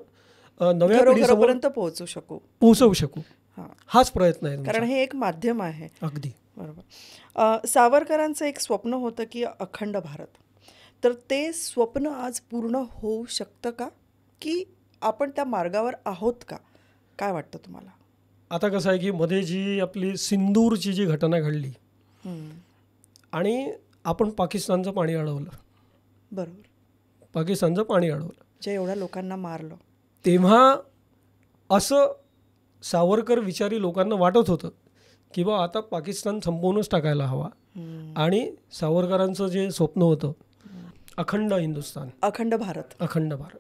नव्या पिढीसमोर पोहोचवू शकू. हाच प्रयत्न आहे, कारण हे एक माध्यम आहे. अगदी बरोबर. सावरकरांचं एक स्वप्न होतं की अखंड भारत, तर ते स्वप्न आज पूर्ण होऊ शकतं का, की आपण त्या मार्गावर आहोत का, काय वाटतं तुम्हाला? आता कसं आहे की मध्ये जी आपली सिंदूरची जी घटना घडली आणि आपण पाकिस्तानचं पाणी अडवलं, बरोबर, पाकिस्तानचं पाणी अडवलं, जे एवढ्या लोकांना मारलं, तेव्हा असं सावरकर विचारी लोकांना वाटत होतं की बा आता पाकिस्तान संपवूनच टाकायला हवा. आणि सावरकरांचं जे स्वप्न होतं अखंड हिंदुस्थान, अखंड भारत, अखंड भारत,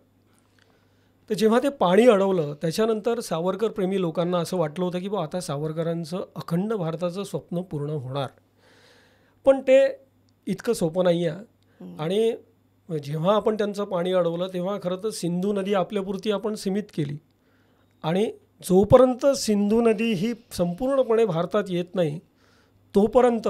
तर जेव्हा ते पाणी अडवलं त्याच्यानंतर सावरकर प्रेमी लोकांना असं वाटलं होतं की बा आता सावरकरांचं अखंड भारताचं स्वप्न पूर्ण होणार. पण ते इतकं सोपं नाही आहे. आणि जेव्हा आपण त्यांचं पाणी अडवलं तेव्हा खरं तर सिंधू नदी आपल्यापुरती आपण सीमित केली. आणि जोपर्यंत सिंधू नदी ही संपूर्णपणे भारतात येत नाही तोपर्यंत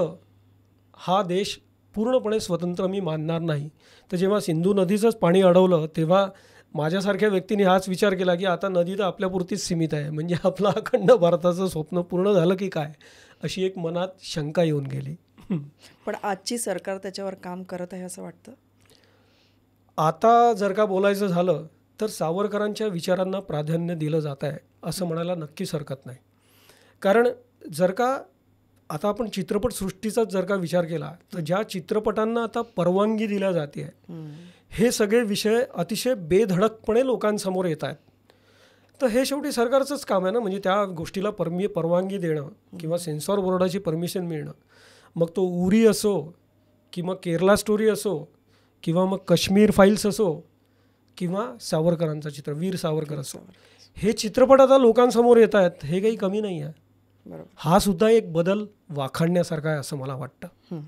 हा देश पूर्णपणे स्वतंत्र मी मानणार नाही. तर जेव्हा सिंधू नदीचंच पाणी अडवलं तेव्हा माझ्यासारख्या व्यक्तीने हाच विचार केला की आता नदी तर आपल्यापुरतीच सीमित आहे, म्हणजे आपलं अखंड भारताचं स्वप्न पूर्ण झालं की काय, अशी एक मनात शंका येऊन गेली. पण आजची सरकार त्याच्यावर काम करत आहे असं वाटतं? आता जर का बोलायचं झालं तर सावरकरांच्या विचारांना प्राधान्य दिलं जात आहे असं म्हणायला नक्कीच हरकत नाही. कारण जर का आता आपण चित्रपटसृष्टीचाच जर का विचार केला तर ज्या चित्रपटांना आता परवानगी दिल्या जाते हे सगळे विषय अतिशय बेधडकपणे लोकांसमोर येत आहेत. तर हे शेवटी सरकारचंच काम आहे ना, म्हणजे त्या गोष्टीला परवानगी देणं किंवा सेन्सॉर बोर्डाची परमिशन मिळणं. मग तो उरी असो किंवा केरला स्टोरी असो किंवा मग काश्मीर फाईल्स असो किंवा सावरकरांचा चित्र वीर सावरकर असो, हे चित्रपट आता लोकांसमोर येत आहेत, हे काही कमी नाही आहे. हा सुद्धा एक बदल वाखाणण्यासारखा आहे असं मला वाटतं.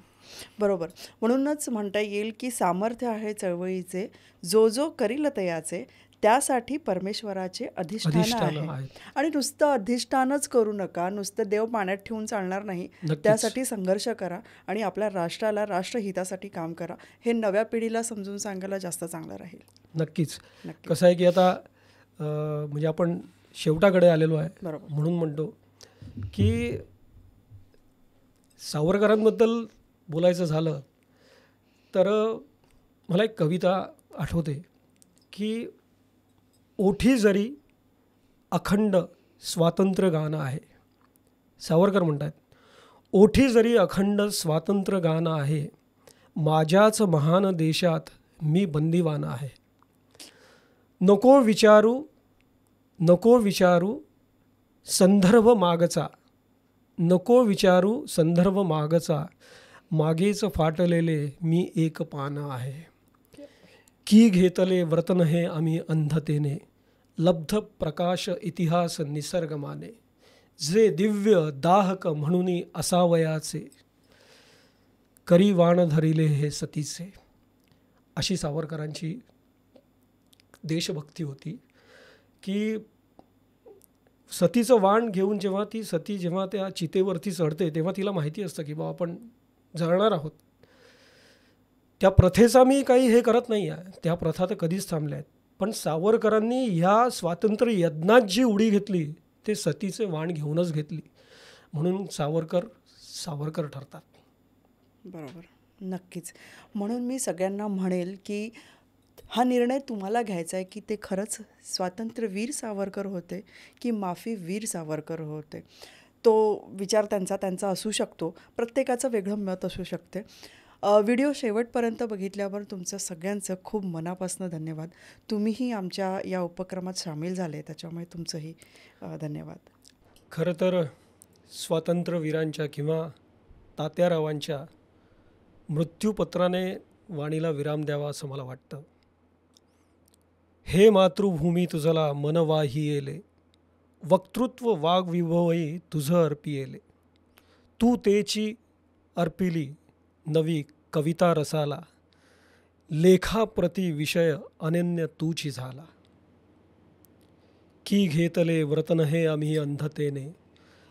बरोबर. म्हणूनच म्हणता येईल की सामर्थ्य आहे चळवळीचे, जो जो करील तयाचे, त्यासाठी परमेश्वराचे अधिष्ठान आहे. आणि नुसतं अधिष्ठानच करू नका, नुसतं देव पाण्यात ठेवून चालणार नाही, त्यासाठी संघर्ष करा आणि आपल्या राष्ट्राला राष्ट्रहितासाठी काम करा. हे नव्या पिढीला समजून सांगायला जास्त चांगलं राहील. नक्कीच. कसं आहे की आता म्हणजे आपण शेवटाकडे आलेलो आहे, म्हणून म्हणतो की सावरकरांबद्दल बोलायचं झालं तर मला एक कविता आठवते की ओठी जरी अखंड स्वातंत्र्य गाणं आहे, सावरकर म्हणतात, ओठी जरी अखंड स्वातंत्र्य गान आहे, माझ्याच महान देशात मी बंदिवान आहे. नको विचारू नको विचारू संदर्भ मागचा, नको विचारू संदर्भ मागचा, मागेच फाटलेले मी एक पान आहे. की घेतले व्रतन हे आम्ही अंधतेने, लब्ध प्रकाश इतिहास निसर्गमाने, जे दिव्य दाहक म्हणून असावयाचे, करी वाण धरिले हे सतीचे. अशी सावरकरांची देशभक्ती होती की सतीचं वाण घेऊन जेव्हा ती सती जेव्हा त्या चितेवरती चढते तेव्हा तिला माहिती असतं की बाबा आपण जळणार आहोत. त्या प्रथेचा मी काही हे करत नाही आहे, त्या प्रथा तर कधीच थांबल्या आहेत, पण सावरकरांनी ह्या स्वातंत्र्य यज्ञात जी उडी घेतली ते सतीचे वाण घेऊनच घेतली, म्हणून सावरकर ठरतात. बरोबर, नक्कीच. म्हणून मी सगळ्यांना म्हणेल की हा निर्णय तुम्हाला घ्यायचा आहे की ते खरंच स्वातंत्र्यवीर सावरकर होते की माफीवीर सावरकर होते. तो विचार त्यांचा असू शकतो, प्रत्येकाचं वेगळं मत असू शकते. व्हिडिओ शेवटपर्यंत बघितल्यावर तुमचं सगळ्यांचं खूप मनापासून धन्यवाद. तुम्हीही आमच्या या उपक्रमात सामील झाले, त्याच्यामुळे तुमचंही धन्यवाद. खरं तर स्वातंत्र्यवीरांच्या किंवा तात्यारावांच्या मृत्यूपत्राने वाणीला विराम द्यावा असं मला वाटतं. हे मातृभूमी तुझला मनवाही येले, वक्तृत्व वाग्विभवई तुझं अर्पी येले, तू तेची अर्पिली नवी कविता रसाला, लेखाप्रती विषय अनन्य तूची झाला. की घेतले व्रतन हे आम्ही अंधतेने,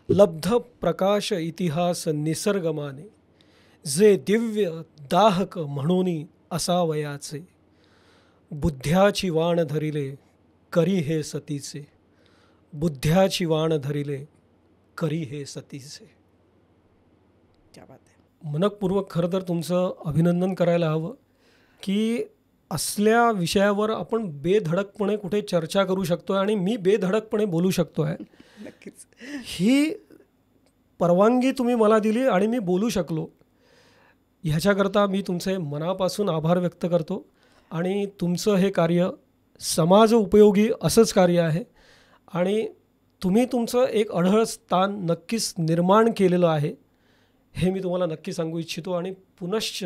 लब्ध प्रकाश इतिहास निसर्गमाने, जे दिव्य दाहक म्हणून असावयाचे, बुद्ध्याची वाण धरिले करी हे सतीचे, बुद्ध्याची वाण धरिले करी हे सतीचे. क्या बात आहे. मनपूर्वक खरं तर तुमचं अभिनंदन करायला हवं की असल्या विषयावर आपण बेधडकपणे कुठे चर्चा करू शकतो आहे आणि मी बेधडकपणे बोलू शकतो आहे. नक्कीच. ही परवानगी तुम्ही मला दिली आणि मी बोलू शकलो, ह्याच्याकरता मी तुमचे मनापासून आभार व्यक्त करतो. आणि तुमचं हे कार्य समाज उपयोगी असंच कार्य आहे आणि तुम्ही तुमचं एक अढळ स्थान नक्कीच निर्माण केलेलं आहे हे मी तुम्हाला नक्की सांगू इच्छितो. आणि पुनश्च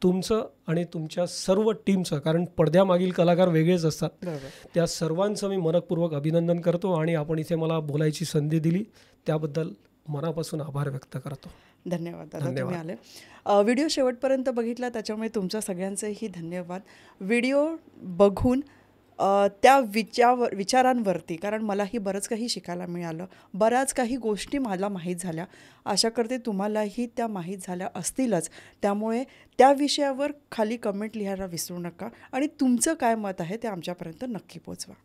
तुमचं आणि तुमच्या सर्व टीमचं, कारण पडद्यामागील कलाकार वेगळेच असतात, त्या सर्वांचं मी मनपूर्वक अभिनंदन करतो आणि आपण इथे मला बोलायची संधी दिली त्याबद्दल मनापासून आभार व्यक्त करतो. धन्यवाद दादा, तुम्ही आले. व्हिडिओ शेवटपर्यंत बघितला त्याच्यामुळे तुमच्या सगळ्यांचेही धन्यवाद. व्हिडिओ बघून त्या विचारांवरती, कारण मलाही बरंच काही शिकायला मिळालं, बऱ्याच काही गोष्टी मला माहीत झाल्या, आशा करते तुम्हालाही त्या माहीत झाल्या असतीलच. त्यामुळे त्या विषयावर खाली कमेंट लिहायला विसरू नका आणि तुमचं काय मत आहे ते आमच्यापर्यंत नक्की पोचवा.